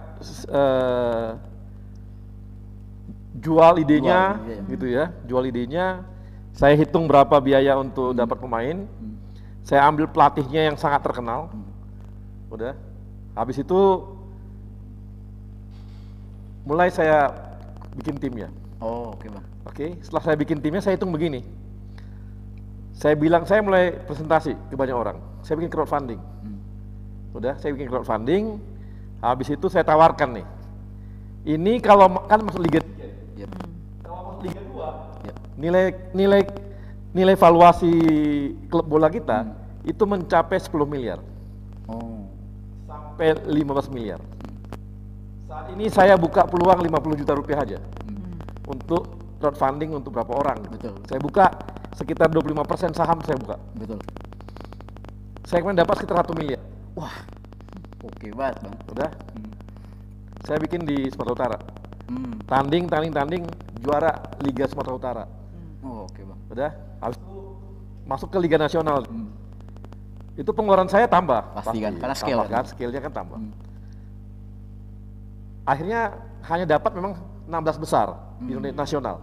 jual idenya gitu ya, jual idenya. Saya hitung berapa biaya untuk dapat pemain. Saya ambil pelatihnya yang sangat terkenal. Udah. Habis itu mulai saya bikin timnya. Oke Bang. Setelah saya bikin timnya, saya hitung begini. Saya bilang, saya mulai presentasi ke banyak orang. Saya bikin crowdfunding. Udah, saya bikin crowdfunding. Habis itu saya tawarkan nih. Ini kalau kan masuk Liga 3. Kalau masuk Liga 2, nilai valuasi klub bola kita itu mencapai 10 miliar. Sampai 15 miliar. Saat ini saya buka peluang 50 juta rupiah aja untuk crowdfunding untuk berapa orang. Saya buka sekitar 25% saham saya buka. Saya kemarin dapat sekitar 1 miliar. Wah, oke banget Bang. Udah. Saya bikin di Sumatera Utara. Tanding, juara Liga Sumatera Utara. Oke Bang. Udah. Habis itu masuk ke Liga Nasional. Itu pengeluaran saya tambah. Pasti kan, karena scale kan, scale-nya kan tambah. Akhirnya hanya dapat memang 16 besar di Indonesia nasional.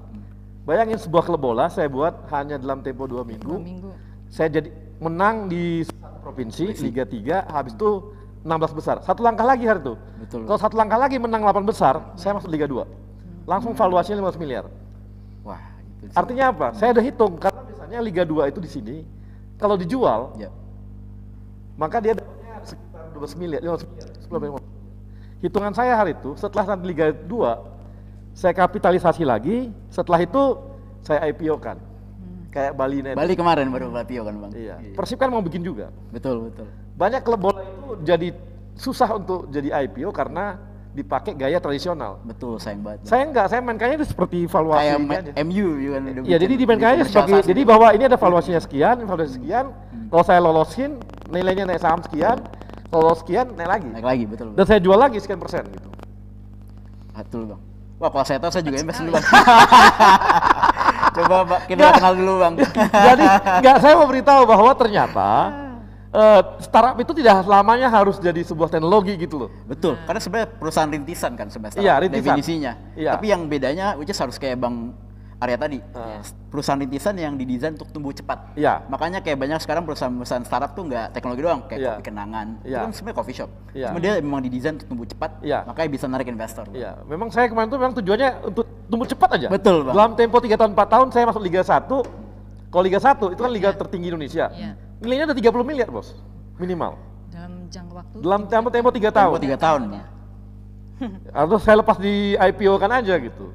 Bayangin sebuah klub bola saya buat hanya dalam tempo 2 minggu. Saya jadi menang di satu provinsi, Liga 3, habis itu 16 besar. Satu langkah lagi hari itu. Kalau satu langkah lagi menang 8 besar, saya masuk Liga 2. Langsung valuasinya 15 miliar. Wah. Artinya apa? Saya udah hitung karena misalnya Liga 2 itu di sini kalau dijual, maka dia dapatnya sekitar 12 miliar, 15 miliar, 10 miliar. Hitungan saya hari itu setelah nanti Liga 2 saya kapitalisasi lagi, setelah itu saya IPO-kan. Kayak Bali United. Bali kemarin baru IPO kan, Bang. Iya. Persib kan mau bikin juga. Betul. Banyak klub bola itu jadi susah untuk jadi IPO karena dipakai gaya tradisional. Betul, sayang banget. Saya enggak, saya mainkannya itu seperti valuasi kayak MU kan. Iya, jadi dimainkannya sebagai jadi bahwa ini ada valuasinya sekian, valuasi sekian. Kalau saya lolosin, nilainya naik saham sekian, lolos sekian, naik lagi. Naik lagi, betul. Dan saya jual lagi sekian persen gitu. Betul, Bang. Wah, kalau saya tahu saya juga invest dulu, Bang. Coba Pak, kita kenal dulu, Bang. Jadi saya mau beritahu bahwa ternyata startup itu tidak selamanya harus jadi sebuah teknologi gitu loh. Betul, karena sebenarnya perusahaan rintisan kan sebenarnya Iya, rintisan. definisinya. Iya. Tapi yang bedanya which is harus kayak Bang Arya tadi. Perusahaan rintisan yang didesain untuk tumbuh cepat. Iya. Makanya kayak banyak sekarang perusahaan startup tuh nggak teknologi doang, kayak Iya. kopi kenangan. Iya. Itu kan sebenarnya coffee shop. Iya. Cuma dia memang didesain untuk tumbuh cepat, Iya. makanya bisa narik investor. Iya, memang saya kemarin tuh memang tujuannya untuk tumbuh cepat aja. Betul, Bang. Dalam tempo 3 tahun 4 tahun saya masuk Liga 1. Kalau Liga 1 itu kan liga tertinggi Indonesia. Nilainya udah 30 miliar, Bos. Minimal. Dalam jangka waktu Dalam tempo 3 tahun. 3 tahun. Atau saya lepas di IPO kan aja gitu.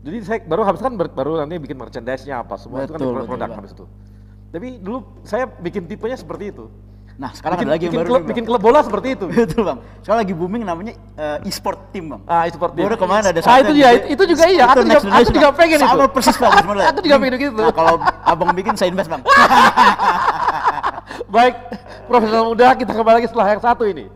Jadi saya baru habis kan baru nanti bikin merchandise-nya apa semua itu kan produk habis itu. Tapi dulu saya bikin tipenya seperti itu. Nah, sekarang ada lagi yang baru nih, bikin klub bola seperti itu. Betul, Bang. Sekarang lagi booming namanya e-sport team, Bang. E-sport team. Baru kemarin ada itu dia, itu juga iya. Aku juga pengen itu. Sama persis, Bang. Aku juga pengen gitu. Nah, kalau Abang bikin saya invest, Bang. Baik, profesional muda, kita kembali lagi setelah yang satu ini.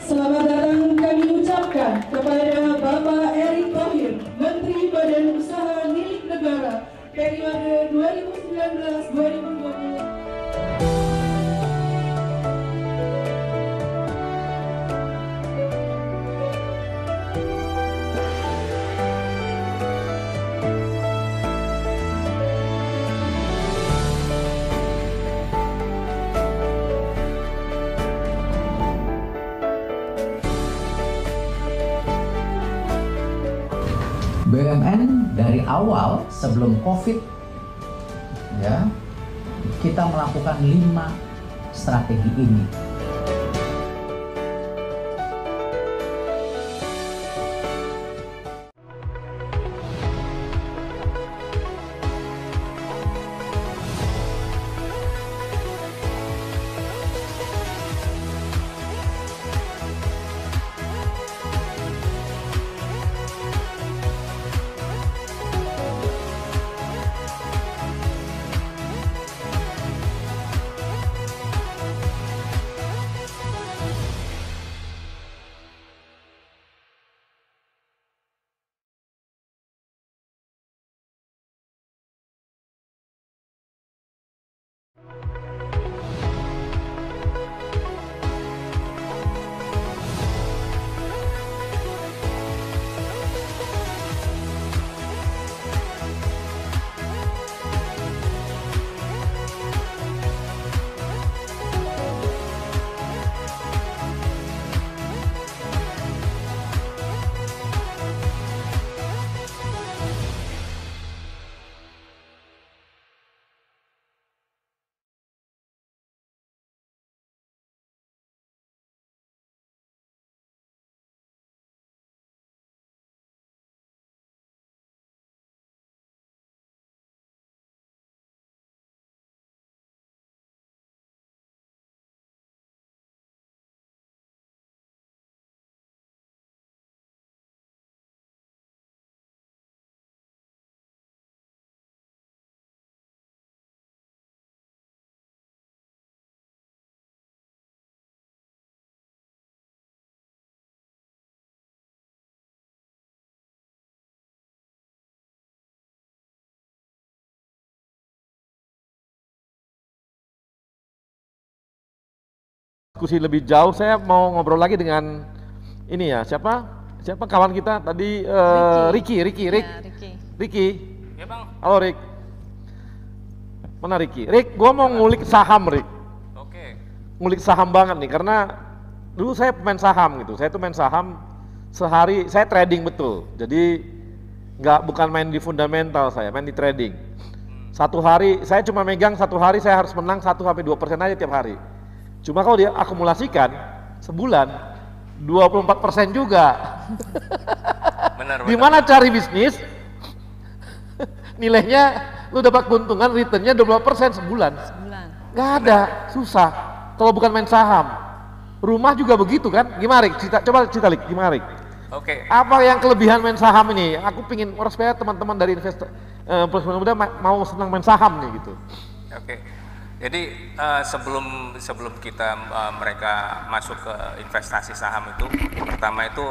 Selamat datang kami ucapkan kepada Bapak Erick Thohir, Menteri Badan Usaha Milik Negara periode 2019-2020. BUMN dari awal sebelum COVID ya kita melakukan 5 strategi ini. diskusi lebih jauh, saya mau ngobrol lagi dengan ini ya, siapa kawan kita tadi, Ricky. Ya bang. Halo Rick. Mana Ricky? Rick, gua mau ngulik saham Rick. Oke. Ngulik saham banget nih, karena dulu saya pemain saham gitu. Saya tuh main saham sehari, saya trading betul. Jadi bukan main di fundamental, saya main di trading. Satu hari, saya cuma megang satu hari saya harus menang 1-2% aja tiap hari. Cuma kalau dia akumulasikan sebulan 24% juga. Benar. Gimana cari bisnis? Nilainya lu dapat keuntungan, returnnya 20% sebulan. Gak ada, susah. Kalau bukan main saham. Rumah juga begitu kan? Gimana Rik? Coba cerita Rik, gimana Rik? Oke. Apa yang kelebihan main saham ini? Aku pingin supaya teman-teman dari investor profesional muda mau senang main saham nih gitu. Oke. Jadi sebelum kita mereka masuk ke investasi saham itu, pertama itu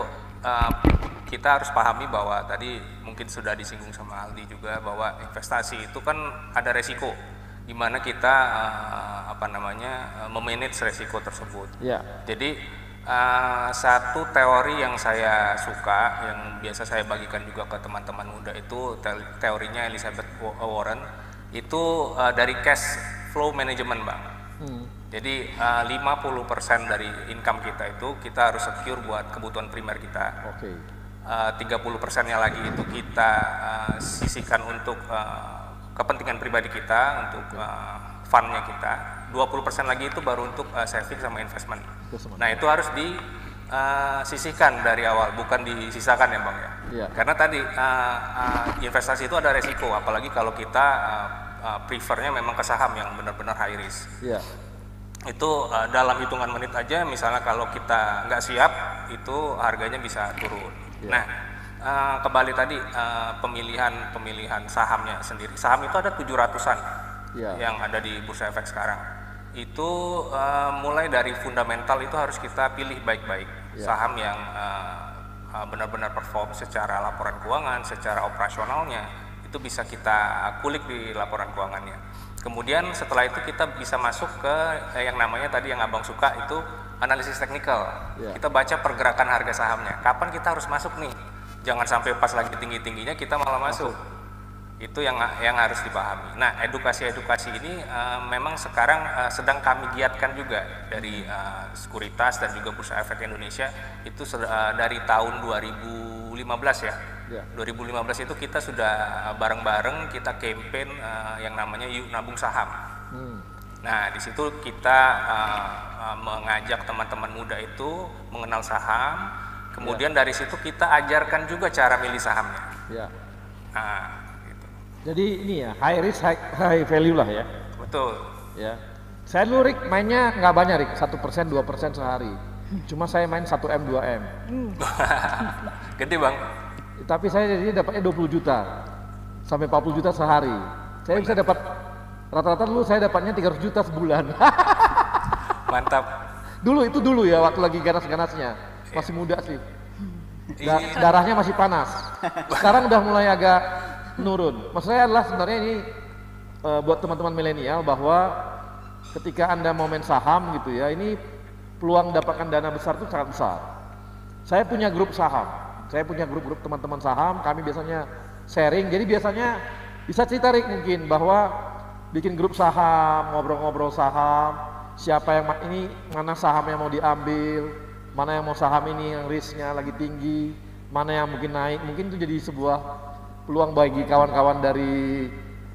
kita harus pahami bahwa tadi mungkin sudah disinggung sama Aldi juga bahwa investasi itu kan ada resiko, di mana kita memanage resiko tersebut. Ya. Jadi satu teori yang saya suka, yang biasa saya bagikan juga ke teman-teman muda itu teorinya Elizabeth Warren, itu dari cash flow management bang. Jadi 50% dari income kita itu kita harus secure buat kebutuhan primer kita. 30%-nya lagi itu kita sisihkan untuk kepentingan pribadi kita, untuk fund-nya kita. 20% lagi itu baru untuk saving sama investment. Nah itu harus disisihkan dari awal, bukan disisakan ya bang ya. Iya. Karena tadi investasi itu ada resiko, apalagi kalau kita prefernya memang ke saham yang benar-benar high risk. Iya. Itu dalam hitungan menit aja, misalnya kalau kita nggak siap, itu harganya bisa turun. Yeah. Nah, kembali tadi pemilihan sahamnya sendiri. Saham itu ada 700-an yang ada di Bursa Efek sekarang. Itu mulai dari fundamental itu harus kita pilih baik-baik. Saham yang benar-benar perform secara laporan keuangan, secara operasionalnya, itu bisa kita kulik di laporan keuangannya. Kemudian setelah itu kita bisa masuk ke yang namanya tadi yang abang suka itu analisis teknikal. Kita baca pergerakan harga sahamnya. Kapan kita harus masuk nih? Jangan sampai pas lagi tinggi-tingginya kita malah masuk. Itu yang harus dipahami. Nah, edukasi ini memang sekarang sedang kami giatkan juga dari Sekuritas dan juga Bursa Efek Indonesia. Itu dari tahun 2015 ya. 2015 itu kita sudah bareng-bareng kita campaign yang namanya Yuk Nabung Saham. Nah, di situ kita mengajak teman-teman muda itu mengenal saham. Kemudian dari situ kita ajarkan juga cara milih sahamnya. Nah, gitu. Jadi ini ya, high risk, high value lah ya. Betul. Ya. Saya dulu Rik mainnya nggak banyak Rik, 1%, 2% sehari. Cuma saya main 1M, 2M. Gede bang. Tapi saya jadi dapatnya 20 juta sampai 40 juta sehari. Saya bisa dapat rata-rata dulu saya dapatnya 300 juta sebulan. Mantap. Dulu ya waktu lagi ganas-ganasnya. Masih muda sih. Darahnya masih panas. Sekarang udah mulai agak menurun. Maksud saya adalah sebenarnya ini buat teman-teman milenial bahwa ketika Anda mau main saham gitu ya, ini peluang dapatkan dana besar itu sangat besar. Saya punya grup saham. Saya punya grup-grup teman-teman saham, kami biasanya sharing. Jadi biasanya bisa cerita Rik mungkin bahwa bikin grup saham, ngobrol-ngobrol saham, siapa yang ini mana saham yang mau diambil, mana yang mau saham ini yang risknya lagi tinggi, mana yang mungkin naik. Mungkin itu jadi sebuah peluang bagi kawan-kawan dari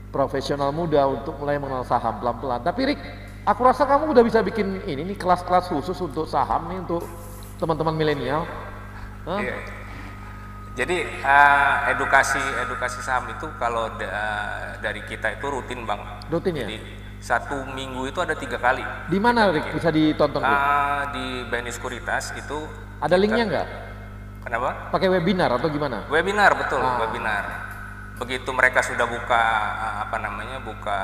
profesional muda untuk mulai mengenal saham pelan-pelan. Tapi Rik, aku rasa kamu udah bisa bikin ini nih kelas-kelas khusus untuk saham nih untuk teman-teman milenial. Iya. Jadi edukasi saham itu kalau dari kita itu rutin bang. Rutin ya? Jadi satu minggu itu ada 3 kali. Di mana Rik bisa ditonton? Di BNI Sekuritas itu. Ada linknya nggak? Kenapa? Pakai webinar atau gimana? Webinar betul, webinar. Begitu mereka sudah buka buka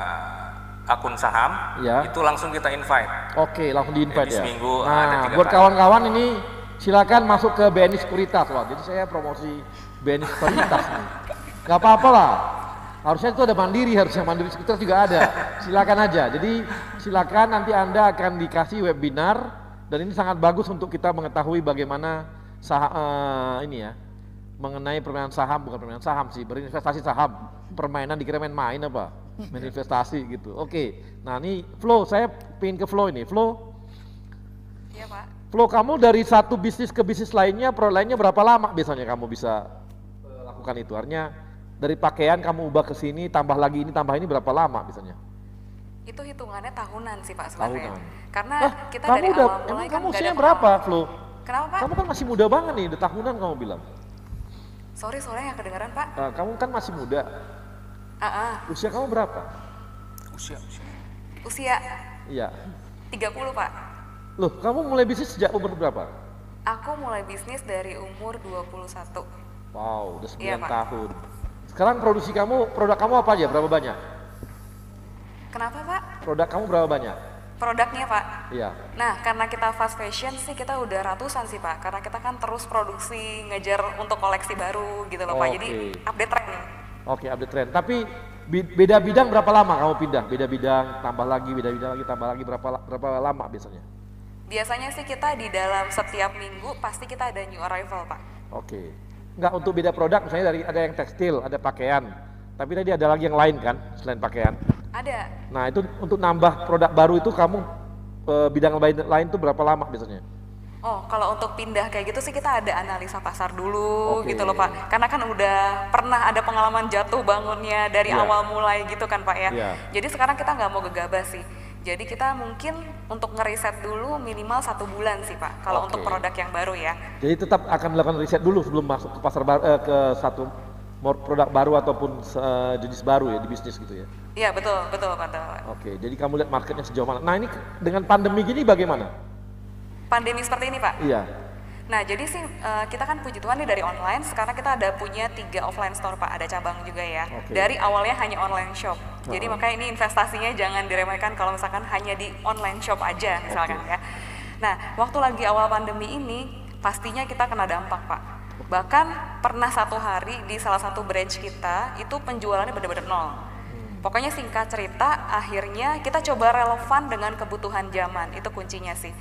akun saham, itu langsung kita invite. Oke, langsung di-invite ya. Seminggu ada 3 buat kawan-kawan ini silakan masuk ke BNI Sekuritas. Wah, jadi saya promosi BNI Sekuritas nih. Gak apa-apa lah. Harusnya itu ada Mandiri Sekuritas juga ada. Silakan aja. Jadi silakan nanti Anda akan dikasih webinar Dan ini sangat bagus untuk kita mengetahui bagaimana mengenai permainan saham, bukan permainan saham sih, berinvestasi saham. Permainan dikira main apa? Main investasi gitu. Oke. Nah, ini Flo, saya pengen ke Flo ini. Flo. Iya, Pak. Flo, kamu dari satu bisnis ke bisnis lainnya, produk lainnya berapa lama biasanya kamu bisa lakukan itu? Artinya dari pakaian kamu ubah ke sini, tambah lagi ini, tambah ini berapa lama biasanya? Itu hitungannya tahunan sih Pak sebenarnya. Tahunan. Karena kita Kamu dari udah, awal mulai emang kan kamu nggak ada usianya berapa, pengalaman. Flo? Kenapa Pak? Kamu kan masih muda banget nih, udah tahunan kamu bilang. Sorry, suaranya nggak kedengeran Pak. Kamu kan masih muda. Usia kamu berapa? Usia Iya. 30 Pak. Loh, kamu mulai bisnis sejak umur berapa? Aku mulai bisnis dari umur 21. Wow, udah 9 Iya, Pak. tahun. Sekarang produk kamu apa aja? Berapa banyak? Kenapa Pak? Produk kamu berapa banyak? Produknya Pak? Iya. Nah, karena kita fast fashion sih kita udah ratusan sih Pak. Karena kita kan terus produksi, ngejar untuk koleksi baru gitu loh Pak. Jadi update tren. Oke, update tren. Tapi beda bidang berapa lama kamu pindah? Beda bidang, tambah lagi, beda bidang lagi, tambah lagi, berapa lama biasanya? Biasanya sih kita di dalam setiap minggu pasti kita ada new arrival Pak. Oke. Enggak, untuk beda produk misalnya ada yang tekstil, ada pakaian. Tapi tadi ada lagi yang lain kan selain pakaian? Ada. Nah, itu untuk nambah produk baru itu kamu bidang lain itu berapa lama biasanya? Oh, kalau untuk pindah kayak gitu sih kita ada analisa pasar dulu gitu loh Pak. Karena kan udah pernah ada pengalaman jatuh bangunnya dari awal mulai gitu kan Pak ya. Jadi sekarang kita nggak mau gegabah sih. Jadi kita mungkin untuk ngeriset dulu minimal 1 bulan sih Pak. Kalau untuk produk yang baru ya. Jadi tetap akan melakukan riset dulu sebelum masuk ke pasar baru, ke satu produk baru ataupun jenis baru ya di bisnis gitu ya. Iya betul. Oke, jadi kamu lihat marketnya sejauh mana. Nah, ini dengan pandemi gini bagaimana? Pandemi seperti ini Pak? Iya. Nah jadi sih kita kan puji Tuhan nih dari online, sekarang kita ada punya 3 offline store Pak, ada cabang juga ya. Dari awalnya hanya online shop, jadi makanya ini investasinya jangan diremehkan kalau misalkan hanya di online shop aja misalkan ya. Nah waktu lagi awal pandemi ini pastinya kita kena dampak Pak. Bahkan pernah 1 hari di salah satu branch kita itu penjualannya benar-benar nol. Pokoknya singkat cerita akhirnya kita coba relevan dengan kebutuhan zaman, itu kuncinya sih.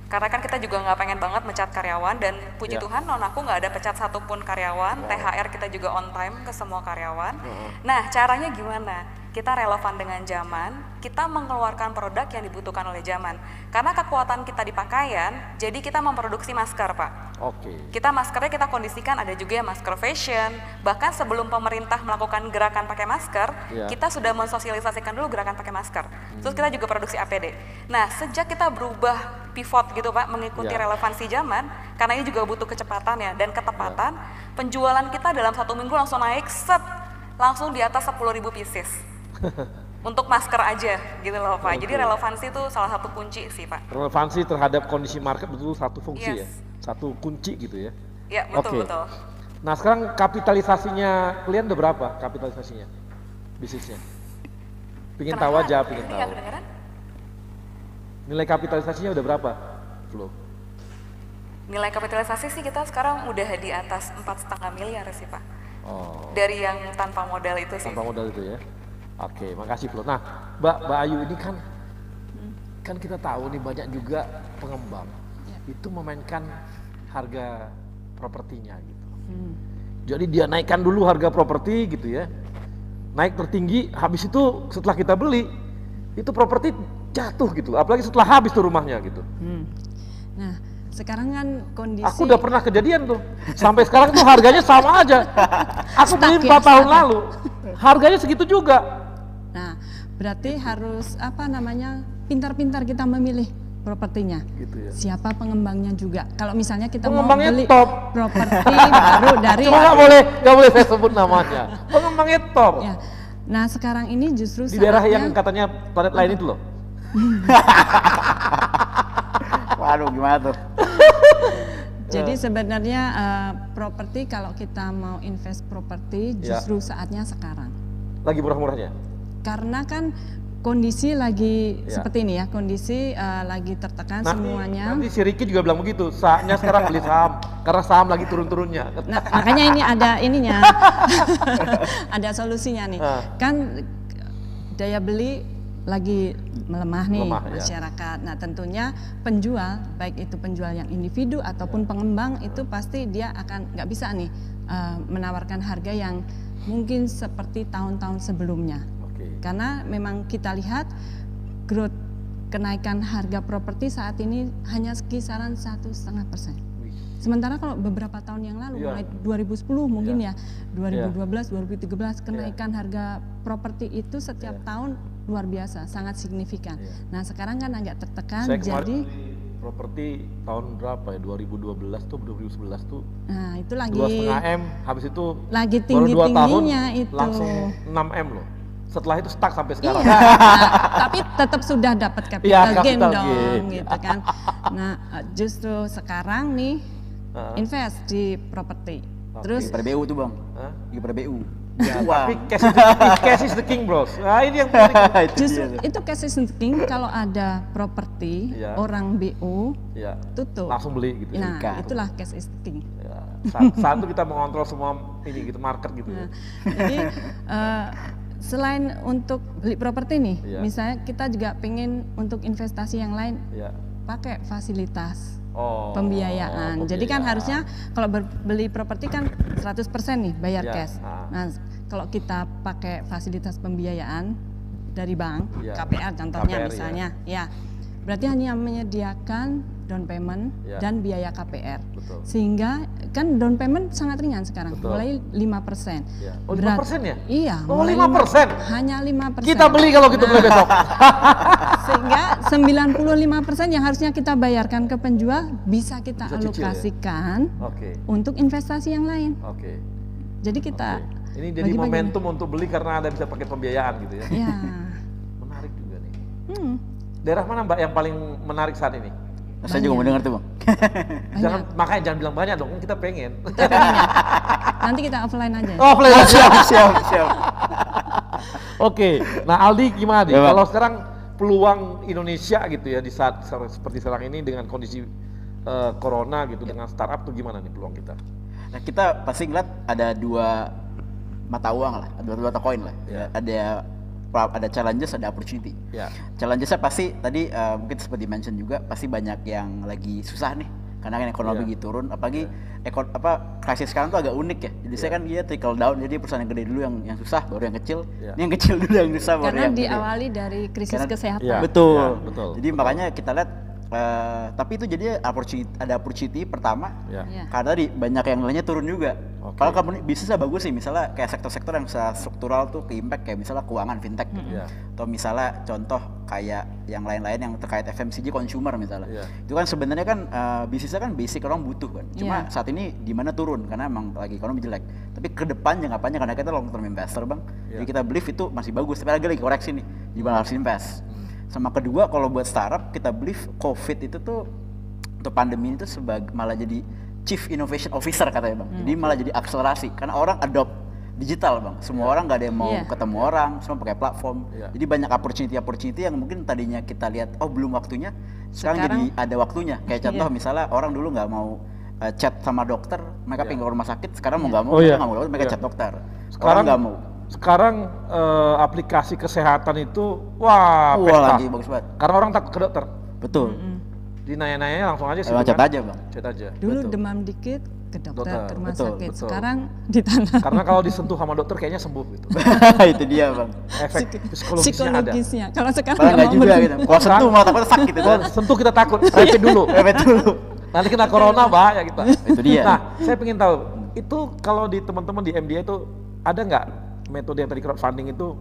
Karena kan kita juga nggak pengen banget mecat karyawan dan puji Tuhan aku nggak ada pecat satupun karyawan, THR kita juga on time ke semua karyawan. Nah caranya gimana? Kita relevan dengan zaman, kita mengeluarkan produk yang dibutuhkan oleh zaman. Karena kekuatan kita di pakaian, jadi kita memproduksi masker Pak. Kita maskernya kita kondisikan ada juga yang masker fashion, bahkan sebelum pemerintah melakukan gerakan pakai masker, kita sudah mensosialisasikan dulu gerakan pakai masker. Terus kita juga produksi APD. Nah sejak kita berubah pivot gitu Pak, mengikuti relevansi zaman, karena ini juga butuh kecepatan ya dan ketepatan, penjualan kita dalam 1 minggu langsung naik langsung di atas 10.000 pieces. Untuk masker aja gitu loh Pak. Jadi relevansi itu salah satu kunci sih Pak. Relevansi terhadap kondisi market betul satu fungsi ya, satu kunci gitu ya. Iya betul. Nah sekarang kapitalisasinya kalian udah berapa kapitalisasinya bisnisnya? Pingin tahu aja, pingin tahu. Nilai kapitalisasinya udah berapa, Flo? Nilai kapitalisasi sih kita sekarang udah di atas 4,5 miliar sih Pak. Dari yang tanpa modal itu sih. Tanpa modal itu ya. Oke, makasih Flo. Nah, Mbak Ayu ini kan kita tahu nih banyak juga pengembang itu memainkan harga propertinya gitu. Jadi dia naikkan dulu harga properti gitu ya. Naik tertinggi, habis itu setelah kita beli itu properti jatuh gitu. Apalagi setelah habis tuh rumahnya gitu. Nah, sekarang kan kondisi aku udah pernah kejadian tuh. Sampai sekarang tuh harganya sama aja. Aku beli 4 tahun lalu. Harganya segitu juga. Nah, berarti harus pintar-pintar kita memilih propertinya. Gitu ya. Siapa pengembangnya juga. Kalau misalnya kita mau pengembangnya beli top properti baru dari cuma nggak boleh saya sebut namanya. Pengembangnya top. Ya. Nah, sekarang ini justru di daerah yang katanya planet lain itu loh. Waduh, gimana tuh? Jadi sebenarnya properti kalau kita mau invest properti justru saatnya sekarang. Lagi murah-murahnya? Karena kan kondisi lagi seperti ini ya, kondisi lagi tertekan semuanya. Nanti si Ricky juga bilang begitu, saatnya sekarang beli saham, karena saham lagi turun-turunnya. Nah, makanya ini ada ada solusinya nih. Kan daya beli lagi melemah nih Melemah, ya. masyarakat. Nah tentunya penjual, baik itu penjual yang individu ataupun pengembang itu pasti dia akan nggak bisa nih menawarkan harga yang mungkin seperti tahun-tahun sebelumnya. Karena memang kita lihat growth kenaikan harga properti saat ini hanya kisaran 1,5%. Sementara kalau beberapa tahun yang lalu, mulai 2010 mungkin ya, 2012, 2013, kenaikan harga properti itu setiap tahun luar biasa, sangat signifikan. Nah sekarang kan agak tertekan, Saya jadi properti tahun berapa ya, 2012 tuh, 2011 tuh, nah itu lagi 2,5 M, habis itu lagi baru 2 tahun tinggi-tingginya itu. langsung 6 M loh. Setelah itu stuck sampai sekarang. Iya, nah, tapi tetap sudah dapat capital gain capital dong, gain. gitu kan. Nah, justru sekarang nih invest di properti. Terus pada BU tuh bang, pada BU. Ya, tapi cash is the king bros. Nah ini yang penting. Justru itu cash is the king. Kalau ada properti, orang BU tutup. Langsung beli gitu. Nah, itulah cash is the king. Saat itu kita mengontrol semua ini gitu, market gitu. Nah, jadi selain untuk beli properti nih, misalnya kita juga pengen untuk investasi yang lain, pakai fasilitas pembiayaan. Jadi kan harusnya kalau beli properti kan 100% nih bayar cash. Nah, kalau kita pakai fasilitas pembiayaan dari bank, KPR contohnya misalnya, berarti hanya menyediakan down payment dan biaya KPR. Sehingga kan down payment sangat ringan sekarang, mulai 5%. Oh 5% ya? Iya. Oh mulai 5%? Hanya 5%. Kita beli kalau gitu beli besok. Sehingga 95% yang harusnya kita bayarkan ke penjual bisa kita alokasikan untuk investasi yang lain. Jadi kita ini jadi momentum untuk beli karena ada bisa pakai pembiayaan gitu ya. Iya. Menarik juga nih. Daerah mana Mbak yang paling menarik saat ini? Saya juga mau dengar tuh bang. Makanya jangan bilang banyak dong, kita pengen. Nanti kita offline aja. Offline aja. Siap. Oke, nah Aldi gimana nih? Kalau sekarang peluang Indonesia gitu ya di saat seperti sekarang ini dengan kondisi corona gitu dengan startup tuh gimana nih peluang kita? Nah kita pasti ngeliat ada dua mata uang lah, ada dua mata koin lah. Ada challenges, ada opportunity. Challengesnya pasti tadi mungkin seperti mention juga pasti banyak yang lagi susah nih karena kan ekonomi lagi turun, apalagi krisis sekarang tuh agak unik ya. Jadi saya kan dia trickle down, jadi perusahaan yang gede dulu yang susah, baru yang kecil. Ini yang kecil dulu yang susah, baru yang gede. Karena diawali dari krisis kesehatan. Betul. Jadi makanya kita lihat tapi itu jadi ada opportunity pertama karena tadi banyak yang nilainya turun juga. Kalau company bisnisnya bagus sih, misalnya kayak sektor-sektor yang struktural tuh ke impact kayak misalnya keuangan fintech atau misalnya contoh kayak yang lain-lain yang terkait FMCG consumer misalnya. Itu kan sebenarnya kan bisnisnya kan basic orang butuh kan. Cuma saat ini gimana turun karena emang lagi ekonomi jelek. Tapi ke depan jangka panjang karena kita long term investor bang. Jadi kita believe itu masih bagus, tapi lagi koreksi nih gimana harus invest. Sama kedua kalau buat startup kita believe COVID itu tuh untuk pandemi itu malah jadi Chief Innovation Officer katanya bang. Jadi malah jadi akselerasi karena orang adopt digital bang. Semua orang nggak ada yang mau ketemu orang, semua pakai platform. Jadi banyak opportunity yang mungkin tadinya kita lihat belum waktunya, sekarang jadi ada waktunya. Kayak contoh misalnya orang dulu nggak mau chat sama dokter, mereka pengen ke rumah sakit. Sekarang mau nggak mau, mereka chat dokter. Sekarang nggak mau. Sekarang aplikasi kesehatan itu lagi bagus banget. Karena orang takut ke dokter. Betul. Di nanya-nanya langsung aja sih. Chat aja bang. Chat aja. Dulu demam dikit ke dokter, ke rumah sakit. Sekarang di tanah. Karena kalau disentuh sama dokter kayaknya sembuh gitu. Itu dia bang. Efek psikologisnya ada. Kalau sekarang nggak juga gitu. Kalau sentuh malah takut sakit gitu. Sentuh kita takut. Rapid dulu. Nanti kena corona bahaya kita. Itu dia. Nah, saya pengen tahu itu kalau di teman-teman di MDA itu ada nggak metode yang tadi crowdfunding itu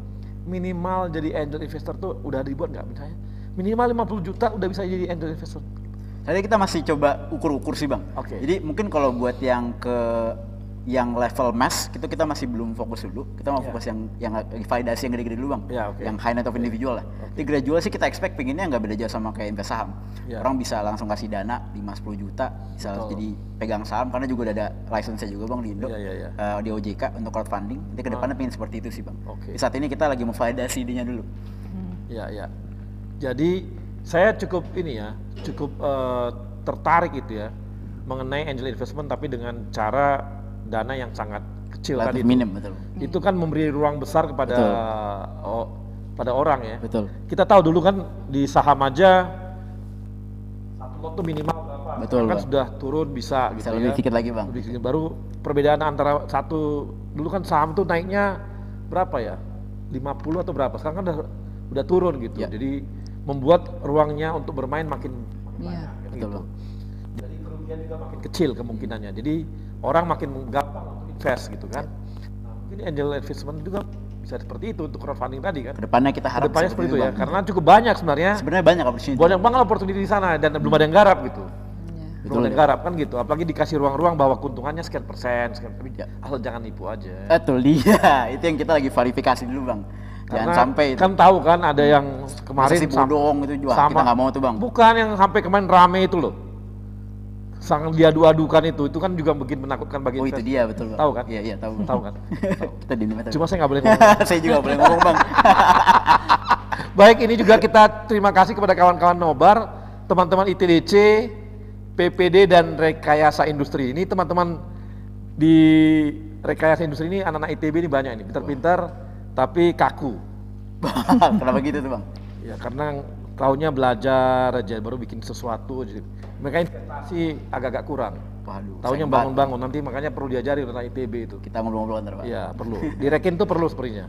minimal jadi angel investor tuh udah dibuat nggak misalnya? Minimal 50 juta udah bisa jadi angel investor. Jadi kita masih coba ukur-ukur sih bang. Jadi mungkin kalau buat yang yang level mass itu kita masih belum fokus dulu. Kita mau fokus yang validasi yang gede-gede dulu bang. Yang high net of individual lah. Di gradual sih kita expect pengennya nggak beda jauh sama kayak invest saham. Orang bisa langsung kasih dana 5-10 juta bisa jadi pegang saham karena juga udah ada license-nya juga bang di Indo. Di OJK untuk crowdfunding. Nanti ke depannya pengen seperti itu sih bang. Di saat ini kita lagi mau validasi idenya dulu. Jadi saya cukup tertarik gitu ya mengenai angel investment tapi dengan cara dana yang sangat kecil tadi minim, betul. Itu kan memberi ruang besar kepada pada orang ya. Betul. Kita tahu dulu kan di saham aja satu lot tuh minimal berapa? Betul, kan Bang. sudah turun bisa gitu lebih ya. sedikit lagi, Bang. Lebih sedikit. Baru perbedaan antara satu dulu kan saham tuh naiknya berapa ya? 50 atau berapa? Sekarang kan udah turun gitu. Ya. Jadi membuat ruangnya untuk bermain makin Iya. banyak Betul, gitu. Bang. Jadi kerugian juga makin kecil kemungkinannya. Jadi orang makin gampang untuk invest gitu kan. Nah, mungkin angel investment juga bisa seperti itu untuk crowdfunding tadi kan. Kedepannya kita harap Kedepannya seperti itu ya, Bang. karena cukup banyak sebenarnya. Sebenarnya banyak opportunity. Banyak banget opportunity di sana dan belum ada yang garap gitu. Belum ada yang ya. garap kan gitu. Apalagi dikasih ruang-ruang bahwa keuntungannya sekian persen, tapi asal jangan nipu aja. Betul dia. Itu yang kita lagi verifikasi dulu, Bang. Jangan Karena sampai itu. kan tahu kan ada yang kemarin Investasi bodong itu juga kita nggak mau tuh, Bang. Bukan yang sampai kemarin rame itu loh. Sangat diadu-adukan itu kan juga bikin menakutkan bagi Oh, itu investor. dia betul, Bang. Tahu kan? Iya, tahu. Tahu kan? Kita di mana? Cuma saya nggak boleh ngomong. Saya juga boleh ngomong, Bang. Baik, ini juga kita terima kasih kepada kawan-kawan Nobar, teman-teman ITDC, PPD dan Rekayasa Industri. Ini teman-teman di Rekayasa Industri ini anak-anak ITB ini banyak ini, pintar-pintar tapi kaku. Kenapa gitu tuh, Bang? Ya karena taunya belajar aja baru bikin sesuatu. Jadi mereka investasi agak-agak kurang. Waduh. Taunya bangun-bangan, nanti makanya perlu diajari tentang ITB itu. Kita ngobrol-ngobrol ntar, Pak. Iya, perlu. Direkin tuh perlu sepertinya.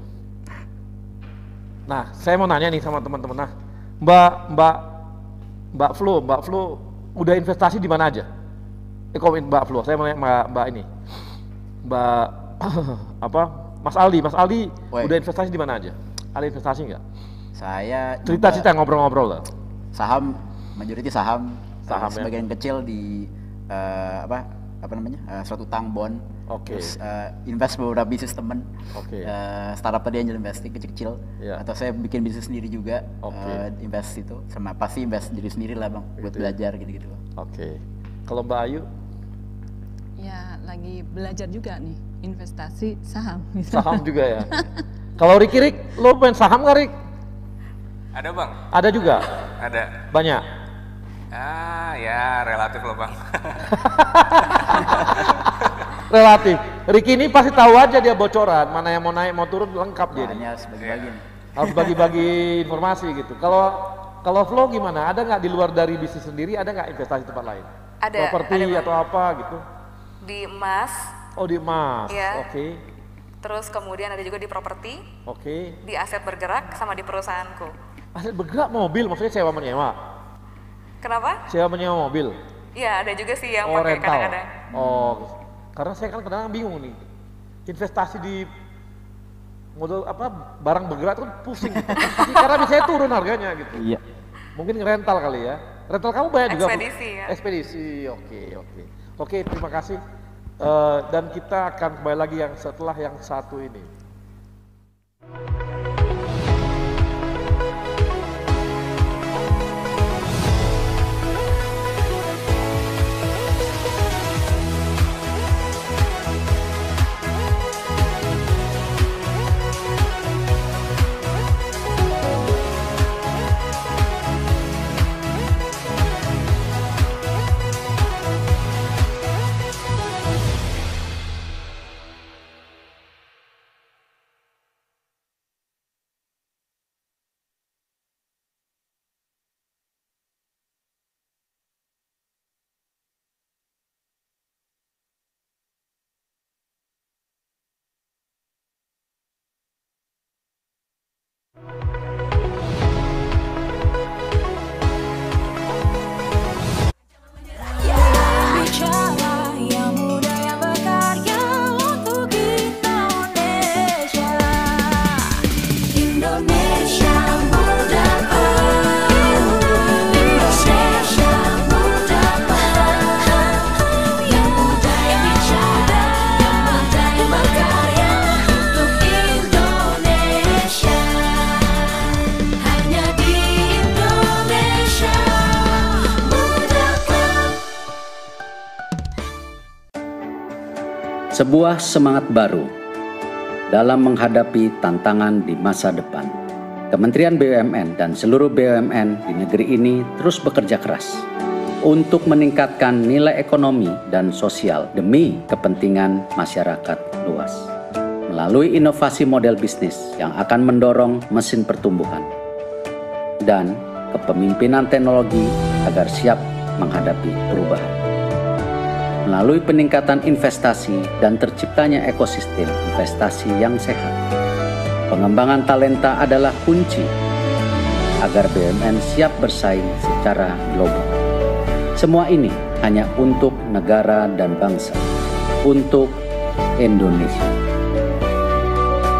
Nah, saya mau nanya nih sama teman-teman. Nah, Mbak Flo udah investasi di mana aja? Komen Mbak Flo. Saya mau nanya Mbak ini. Mbak apa? Mas Aldi udah investasi di mana aja? Ada investasi nggak? Saya cerita ngobrol-ngobrol lah. Saham, majority saham ya? Sebagian kecil di apa namanya surat utang bond. Oke. Terus invest beberapa bisnis temen. Oke. Startup tadi angel investing kecil-kecil. Yeah. Atau saya bikin bisnis sendiri juga. Invest itu sama pasti invest diri sendiri lah, Bang, buat belajar gitu-gitu. Oke. Kalau Mbak Ayu? Ya lagi belajar juga nih investasi saham. Saham juga ya. Kalau Ricky, lo main saham nggak, Rik? Ada, Bang. Ada juga? Ada. Banyak? Ya relatif loh, Bang. Relatif. Ricky ini pasti tahu aja dia bocoran, mana yang mau naik, mau turun lengkap dia. Hanya bagi-bagi. Harus bagi-bagi informasi gitu. Kalau Flo gimana? Ada nggak di luar dari bisnis sendiri, ada nggak investasi tempat lain? Ada. Properti atau apa gitu? Di emas. Oh, di emas. Iya. Oke. Terus kemudian ada juga di properti. Oke. Di aset bergerak sama di perusahaanku. Aset bergerak mobil, maksudnya sewa menyewa? Kenapa? Sewa menyewa mobil? Iya, ada juga sih yang Oh, pakai rental. kadang-kadang. Oh, karena saya kan kadang-kadang bingung nih. Investasi di modal apa barang bergerak tuh pusing gitu. Karena biasanya turun harganya gitu. Iya. Mungkin rental kali ya. Rental kamu banyak juga. Ekspedisi ya. Ekspedisi, oke. Oke, terima kasih. Dan kita akan kembali lagi yang setelah yang satu ini. Bicara yang muda yang berkarya untuk Indonesia. Indonesia muda, Indonesia muda, yang muda yang bicara, yang muda yang berkarya untuk Indonesia. Hanya di Indonesia Muda Club. Sebuah semangat baru dalam menghadapi tantangan di masa depan. Kementerian BUMN dan seluruh BUMN di negeri ini terus bekerja keras untuk meningkatkan nilai ekonomi dan sosial demi kepentingan masyarakat luas. melalui inovasi model bisnis yang akan mendorong mesin pertumbuhan dan kepemimpinan teknologi agar siap menghadapi perubahan. Melalui peningkatan investasi dan terciptanya ekosistem investasi yang sehat, pengembangan talenta adalah kunci agar BUMN siap bersaing secara global. Semua ini hanya untuk negara dan bangsa, untuk Indonesia.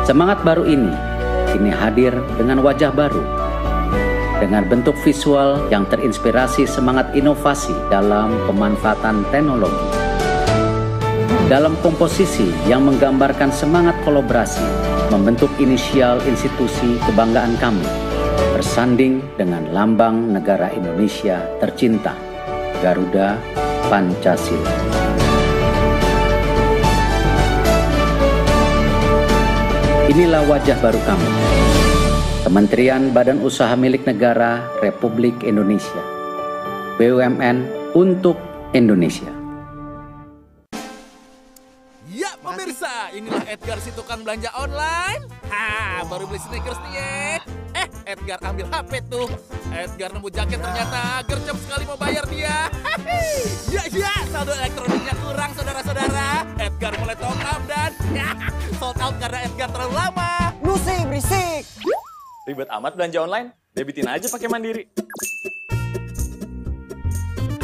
Semangat baru ini kini hadir dengan wajah baru, dengan bentuk visual yang terinspirasi semangat inovasi dalam pemanfaatan teknologi, dalam komposisi yang menggambarkan semangat kolaborasi, membentuk inisial institusi kebanggaan kami, bersanding dengan lambang negara Indonesia tercinta, Garuda Pancasila. Inilah wajah baru kami, Kementerian Badan Usaha Milik Negara Republik Indonesia, BUMN untuk Indonesia. Ya pemirsa, inilah Edgar si tukang belanja online. Baru beli sneakers nih ya. Edgar ambil HP tuh. Edgar nemu jaket ternyata gercep sekali mau bayar dia. Ya, saldo elektroniknya kurang saudara-saudara. Edgar mulai top up dan sold out karena Edgar terlalu lama. Musik berisik. Ribet amat belanja online? Debitin aja pakai Mandiri.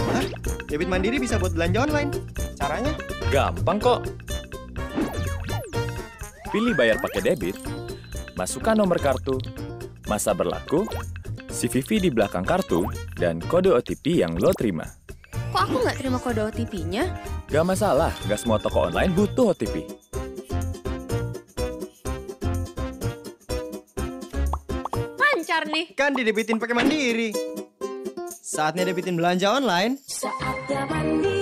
Hah? Debit Mandiri bisa buat belanja online? Caranya? Gampang kok. Pilih bayar pakai debit, masukkan nomor kartu, masa berlaku, CVV di belakang kartu, dan kode OTP yang lo terima. Kok aku nggak terima kode OTP-nya? Gak masalah, gak semua toko online butuh OTP. Lancar nih. Kan didebitin pakai Mandiri. Saatnya debitin belanja online. Saatnya Mandiri.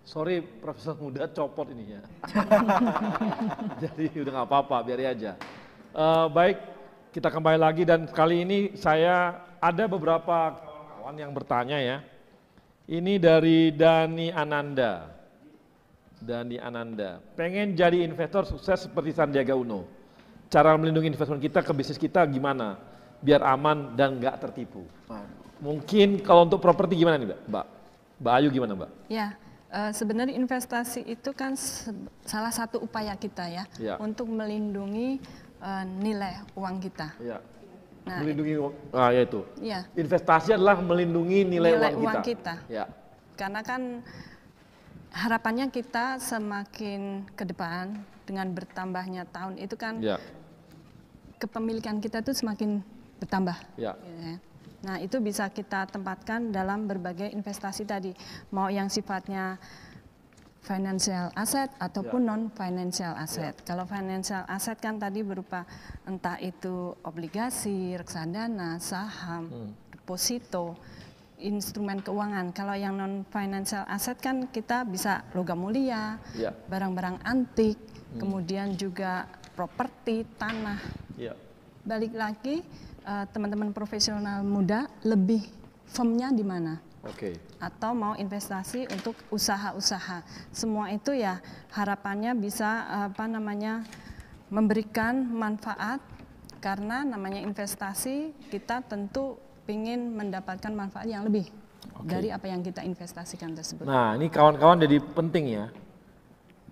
Sorry, Profesor muda copot ini ya. Jadi udah nggak apa-apa, biar aja. Baik, kita kembali lagi dan kali ini saya ada beberapa kawan yang bertanya ya. Ini dari Dani Ananda. Dani Ananda, pengen jadi investor sukses seperti Sandiaga Uno. Cara melindungi investment kita ke bisnis kita gimana? Biar aman dan nggak tertipu. Mungkin kalau untuk properti gimana nih Mbak? Mbak Ayu gimana Mbak? Ya. Sebenarnya investasi itu kan salah satu upaya kita ya, untuk melindungi nilai uang kita. Ya. Nah, melindungi ya itu. Ya. Investasi adalah melindungi nilai uang kita. Ya. Karena kan harapannya kita semakin ke depan dengan bertambahnya tahun itu kan kepemilikan kita tuh semakin bertambah. Ya. Nah, itu bisa kita tempatkan dalam berbagai investasi tadi, mau yang sifatnya financial asset ataupun non-financial asset. Kalau financial asset kan tadi berupa entah itu obligasi, reksadana, saham, deposito, instrumen keuangan. Kalau yang non-financial asset kan kita bisa logam mulia, barang-barang antik, kemudian juga properti, tanah. Balik lagi, teman-teman profesional muda lebih firmnya di mana? Atau mau investasi untuk usaha-usaha. Semua itu ya harapannya bisa memberikan manfaat, karena namanya investasi kita tentu ingin mendapatkan manfaat yang lebih dari apa yang kita investasikan tersebut. Nah, ini kawan-kawan jadi penting ya.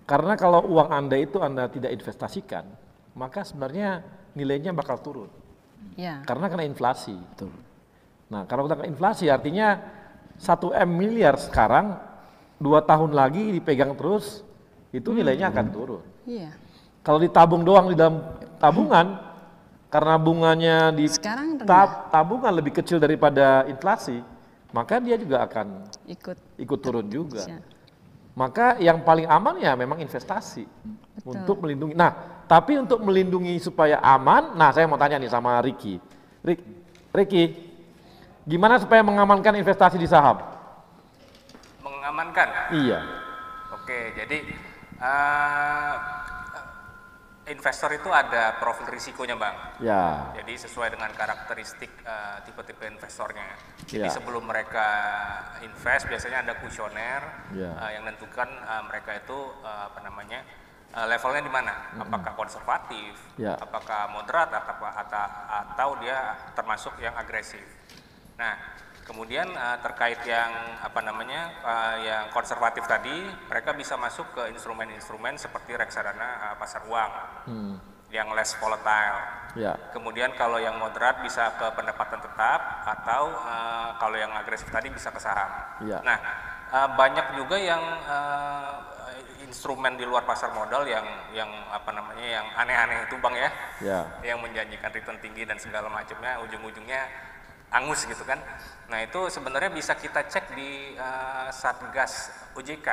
Karena kalau uang Anda itu Anda tidak investasikan, maka sebenarnya nilainya bakal turun. Karena kena inflasi. Nah, kalau kita kena inflasi artinya 1 miliar sekarang 2 tahun lagi dipegang terus, itu nilainya akan turun. Kalau ditabung doang di dalam tabungan, karena bunganya di sekarang tabungan lebih kecil daripada inflasi, maka dia juga akan ikut turun juga. Maka yang paling aman ya memang investasi. Untuk melindungi. Nah, tapi untuk melindungi supaya aman, nah saya mau tanya nih sama Ricky. Ricky, gimana supaya mengamankan investasi di saham? Mengamankan? Iya. Oke, jadi investor itu ada profil risikonya, Bang. Ya. Jadi sesuai dengan karakteristik tipe-tipe investornya. Jadi Ya. sebelum mereka invest biasanya ada kuesioner Ya. yang menentukan mereka itu levelnya di mana? Apakah konservatif, Ya. apakah moderat, atau dia termasuk yang agresif. Nah, kemudian terkait yang yang konservatif tadi, mereka bisa masuk ke instrumen-instrumen seperti reksadana pasar uang yang less volatile. Ya. Kemudian kalau yang moderat bisa ke pendapatan tetap, atau kalau yang agresif tadi bisa ke saham. Ya. Nah, banyak juga yang instrumen di luar pasar modal yang aneh-aneh itu, Bang ya. Ya. Yang menjanjikan return tinggi dan segala macamnya, ujung-ujungnya angus gitu kan. Nah, itu sebenarnya bisa kita cek di Satgas OJK.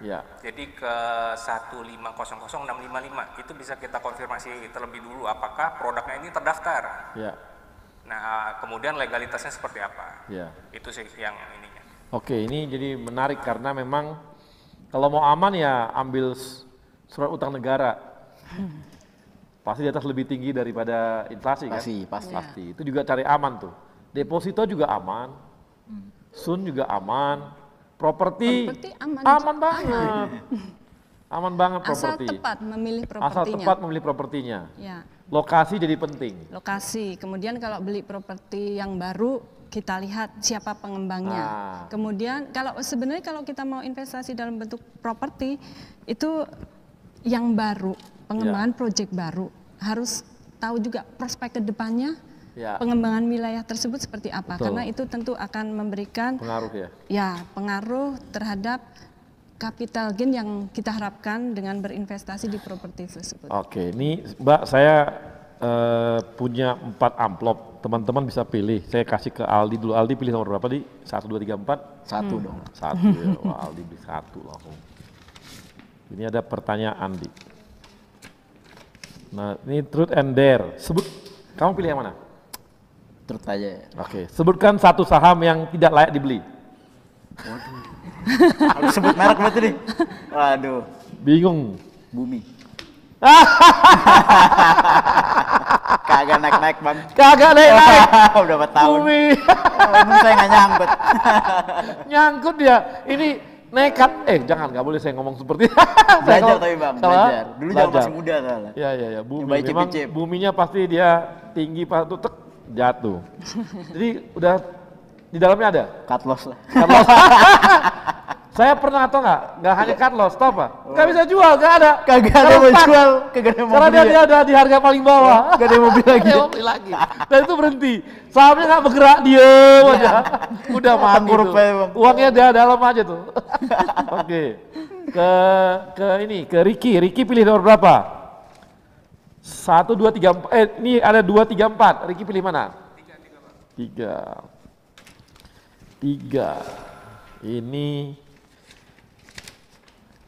Ya. Jadi ke 1500655 itu bisa kita konfirmasi terlebih dulu apakah produknya ini terdaftar. Ya. Nah, kemudian legalitasnya seperti apa. Ya. Itu sih yang ininya. Oke, ini jadi menarik karena memang kalau mau aman ya ambil surat utang negara. Pasti di atas lebih tinggi daripada inflasi kan? Pasti. Itu juga cari aman tuh. Deposito juga aman. Sun juga aman. Properti aman banget. Aman banget properti. Asal tepat memilih propertinya. Asal tepat memilih propertinya. Ya. Lokasi jadi penting. Lokasi. Kemudian kalau beli properti yang baru, kita lihat siapa pengembangnya. Kemudian sebenarnya kalau kita mau investasi dalam bentuk properti itu yang baru, pengembangan proyek baru, harus tahu juga prospek ke depannya. Pengembangan wilayah tersebut seperti apa. Betul. Karena itu tentu akan memberikan pengaruh terhadap capital gain yang kita harapkan dengan berinvestasi di properti tersebut. Oke, ini Mbak saya punya 4 amplop. Teman-teman bisa pilih. Saya kasih ke Aldi dulu. Aldi pilih nomor berapa di? 1, 2, 3, 4? 1 dong. 1 ya. Wah, Aldi beli 1 langsung. Ini ada pertanyaan di. Nah, ini truth and dare. Sebut, kamu pilih yang mana? Truth aja. Oke, sebutkan satu saham yang tidak layak dibeli. Harus sebut merek berarti nih. Waduh. Bingung. Bumi. Kagak naik-naik, Bang. Kagak naik-naik. Udah 4 tahun. Bumi. Saya nggak nyangkut. Nyangkut dia. Ini nekat. Jangan, nggak boleh saya ngomong seperti itu. Belajar tapi Bang, belajar. Dulu zaman masih muda soalnya. Iya. Bumi. Memang buminya pasti dia tinggi, pas tuh jatuh. Jadi udah di dalamnya ada? Cut loss lah. Saya pernah atau nggak hanya cut loss, stop Pak. Nggak bisa jual, nggak ada. Kagak ada mau jual, kagak ada mau beli. Karena dia ada di harga paling bawah. Nggak ada mau beli lagi. Dan itu berhenti. Sahamnya nggak bergerak, diem aja. Udah mati tuh. Uangnya dia dalam aja tuh. Oke. Ke Ricky. Ricky pilih nomor berapa? 1, 2, 3, 4. Ini ada 2, 3, 4. Ricky pilih mana? 3. Ini.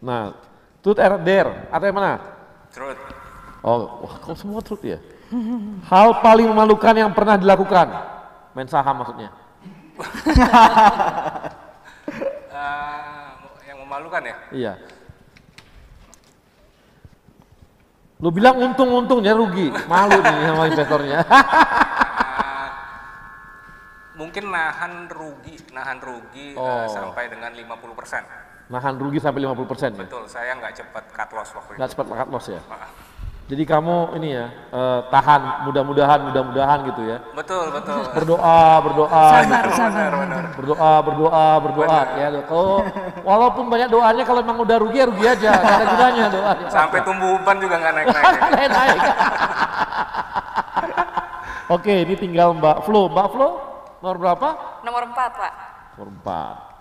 Nah, truth or dare, atau yang mana? Truth. Oh, wah, kok semua truth ya? Hal paling memalukan yang pernah dilakukan? Main saham maksudnya. Yang memalukan ya? Iya. Lu bilang untung-untungnya rugi, malu nih sama investornya. Mungkin nahan rugi sampai dengan 50%. Nahan rugi sampai 50% ya? Betul, saya nggak cepat cut loss waktu itu. Nggak cepat cut loss ya? Jadi kamu ini ya, tahan, mudah-mudahan gitu ya? Betul. Berdoa. Sabar. Berdoa. Ya, kalau walaupun banyak doanya, kalau memang udah rugi ya rugi aja, nggak ada gunanya doanya. Sampai tumbuh uban juga nggak naik-naik. Oke, ini tinggal Mbak Flo. Mbak Flo, nomor berapa? Nomor 4, Pak. Nomor 4.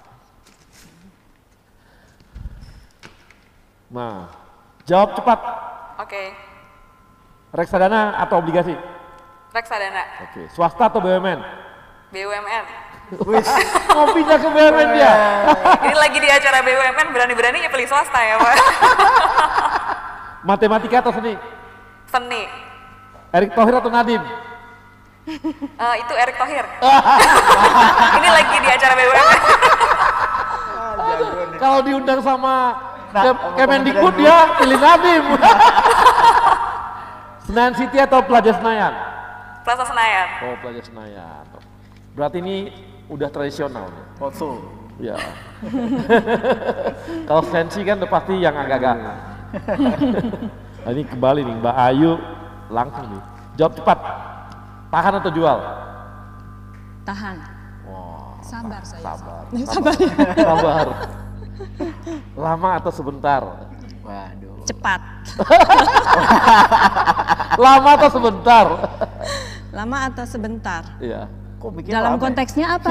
Nah, jawab cepat. Oke. Reksadana atau obligasi? Reksadana. Oke, swasta atau BUMN? BUMN. Mau pindah ke BUMN dia. Ini lagi di acara BUMN, berani-beraninya pilih swasta ya Pak. Matematika atau seni? Seni. Erick Thohir atau Nadiem? Itu Erick Thohir. Ini lagi di acara BUMN. Kalau diundang sama Kemendikbud dia pilih Nadiem. Senayan City atau Plaza Senayan? Plaza Senayan. Oh, Plaza Senayan. Berarti ini udah tradisional nih. Foto. Ya. Kalau fancy kan udah pasti yang agak-agak. Nah, ini kembali nih Mbak Ayu langsung nih. Jawab cepat. Tahan atau jual? Tahan. Wow. Sabar saya. Sabar. Sabar. Sabar. Lama atau sebentar? Waduh. Cepat. Lama atau sebentar? Lama atau sebentar? Iya. Dalam konteksnya apa?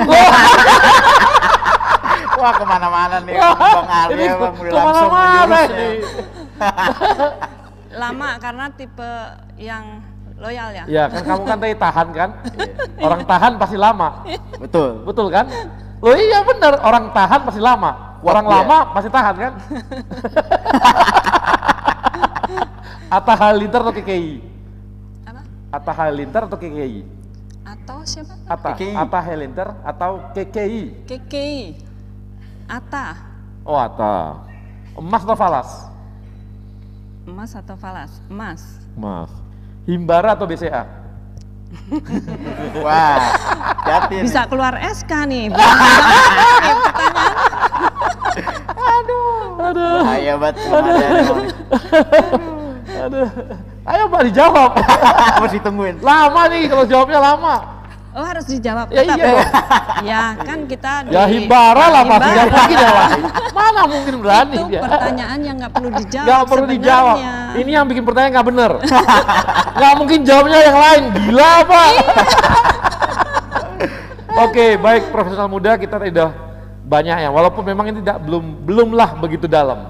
Wah, kemana-mana nih Bang Ali emang udah langsung menjurus nih. Lama karena tipe yang loyal ya? Ya kan kamu kan tadi tahan kan? Orang tahan pasti lama. Betul. Betul kan? Loh iya bener, orang tahan pasti lama. Orang lama pasti tahan kan? Atta Halilintar atau KKI? Apa? Atta Halilintar atau KKI? Atau siapa? Atta Halilintar atau KKI? KKI. Atta. Oh Atta. Emas atau falas? Emas atau falas? Emas. Emas. Himbara atau BCA? Wah, hati bisa keluar SK nih. Aduh. Bahaya banget. Aduh. Ayo Mbak dijawab. Harus ditungguin. Lama nih kalau jawabnya lama. Oh harus dijawab. Ya iya. Ya kan kita ya Himbara lah pasti jawab lagi jawab. Mana mungkin berani itu dia. Pertanyaan yang nggak perlu dijawab. Nggak perlu dijawab. Ini yang bikin pertanyaan nggak bener. Nggak mungkin jawabnya yang lain. Gila apa? Oke, baik profesional muda kita sudah banyak ya. Walaupun memang ini belumlah begitu dalam.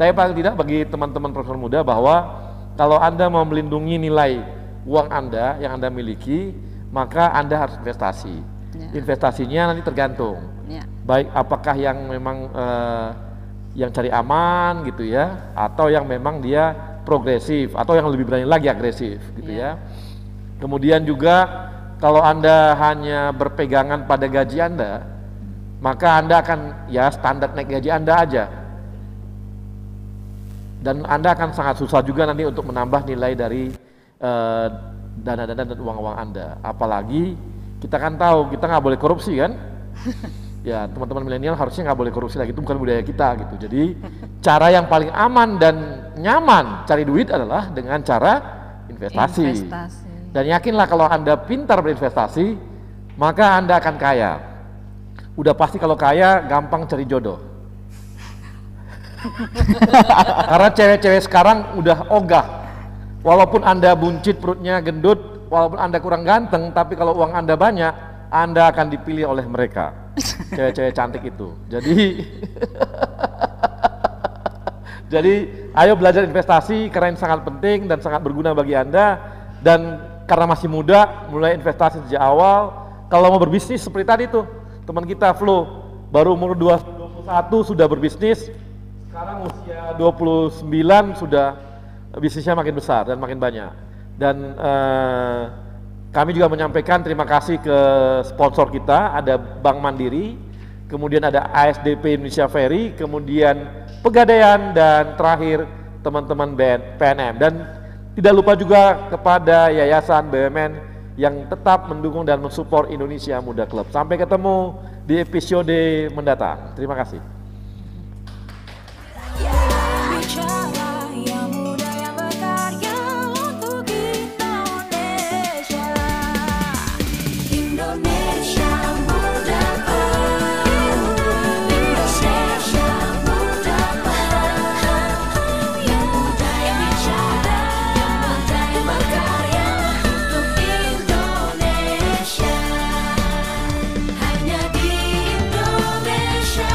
Tapi paling tidak bagi teman-teman profesional muda bahwa kalau Anda mau melindungi nilai uang Anda yang Anda miliki, maka Anda harus investasi. Ya. Investasinya nanti tergantung. Ya. Baik apakah yang memang yang cari aman gitu ya, atau yang memang dia progresif, atau yang lebih berani lagi agresif gitu ya. Kemudian juga kalau Anda hanya berpegangan pada gaji Anda, maka Anda akan ya standar naik gaji Anda aja. Dan Anda akan sangat susah juga nanti untuk menambah nilai dari dana-dana dan uang-uang Anda. Apalagi kita kan tahu kita nggak boleh korupsi kan? Ya teman-teman milenial harusnya nggak boleh korupsi lagi, itu bukan budaya kita gitu. Jadi cara yang paling aman dan nyaman cari duit adalah dengan cara investasi. Dan yakinlah kalau Anda pintar berinvestasi, maka Anda akan kaya. Udah pasti kalau kaya gampang cari jodoh. Karena cewek-cewek sekarang udah ogah. Walaupun Anda buncit perutnya gendut, walaupun Anda kurang ganteng, tapi kalau uang Anda banyak, Anda akan dipilih oleh mereka. Cewek-cewek cantik itu. Jadi ayo belajar investasi karena ini sangat penting dan sangat berguna bagi Anda. Dan karena masih muda, mulai investasi sejak awal. Kalau mau berbisnis seperti tadi tuh, teman kita Flo, baru umur 21 sudah berbisnis. Sekarang usia 29 sudah bisnisnya makin besar dan makin banyak. Dan kami juga menyampaikan terima kasih ke sponsor kita, ada Bank Mandiri, kemudian ada ASDP Indonesia Ferry, kemudian Pegadaian, dan terakhir teman-teman PNM. Dan tidak lupa juga kepada Yayasan BUMN yang tetap mendukung dan mensupport Indonesia Muda Club. Sampai ketemu di episode mendatang. Terima kasih. Hanya di Indonesia.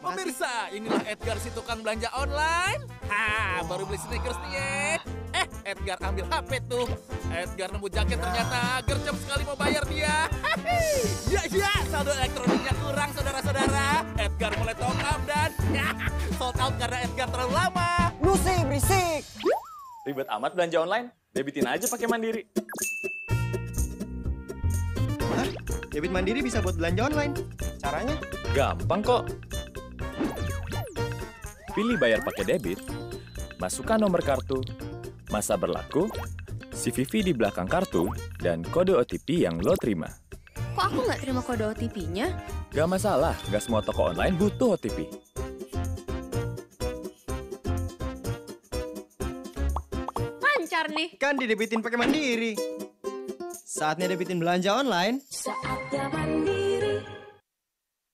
Pemirsa, inilah Edgar si tukang belanja online. Baru beli sneakers nih ya. Edgar ambil HP tuh. Edgar nemu jaket ternyata gercep sekali mau bayar dia. Ya, saldo elektroniknya kurang saudara-saudara. Edgar mulai top up dan sold out karena Edgar terlalu lama. Lucy berisik. Ribet amat belanja online? Debitin aja pakai Mandiri. Hah? Debit Mandiri bisa buat belanja online. Caranya? Gampang kok. Pilih bayar pakai debit, masukkan nomor kartu, masa berlaku, CVV di belakang kartu, dan kode OTP yang lo terima. Kok aku nggak terima kode OTP-nya? Gak masalah, gak semua toko online butuh OTP. Lancar nih. Kan didebitin pakai Mandiri. Saatnya debitin belanja online. Saatnya Mandiri.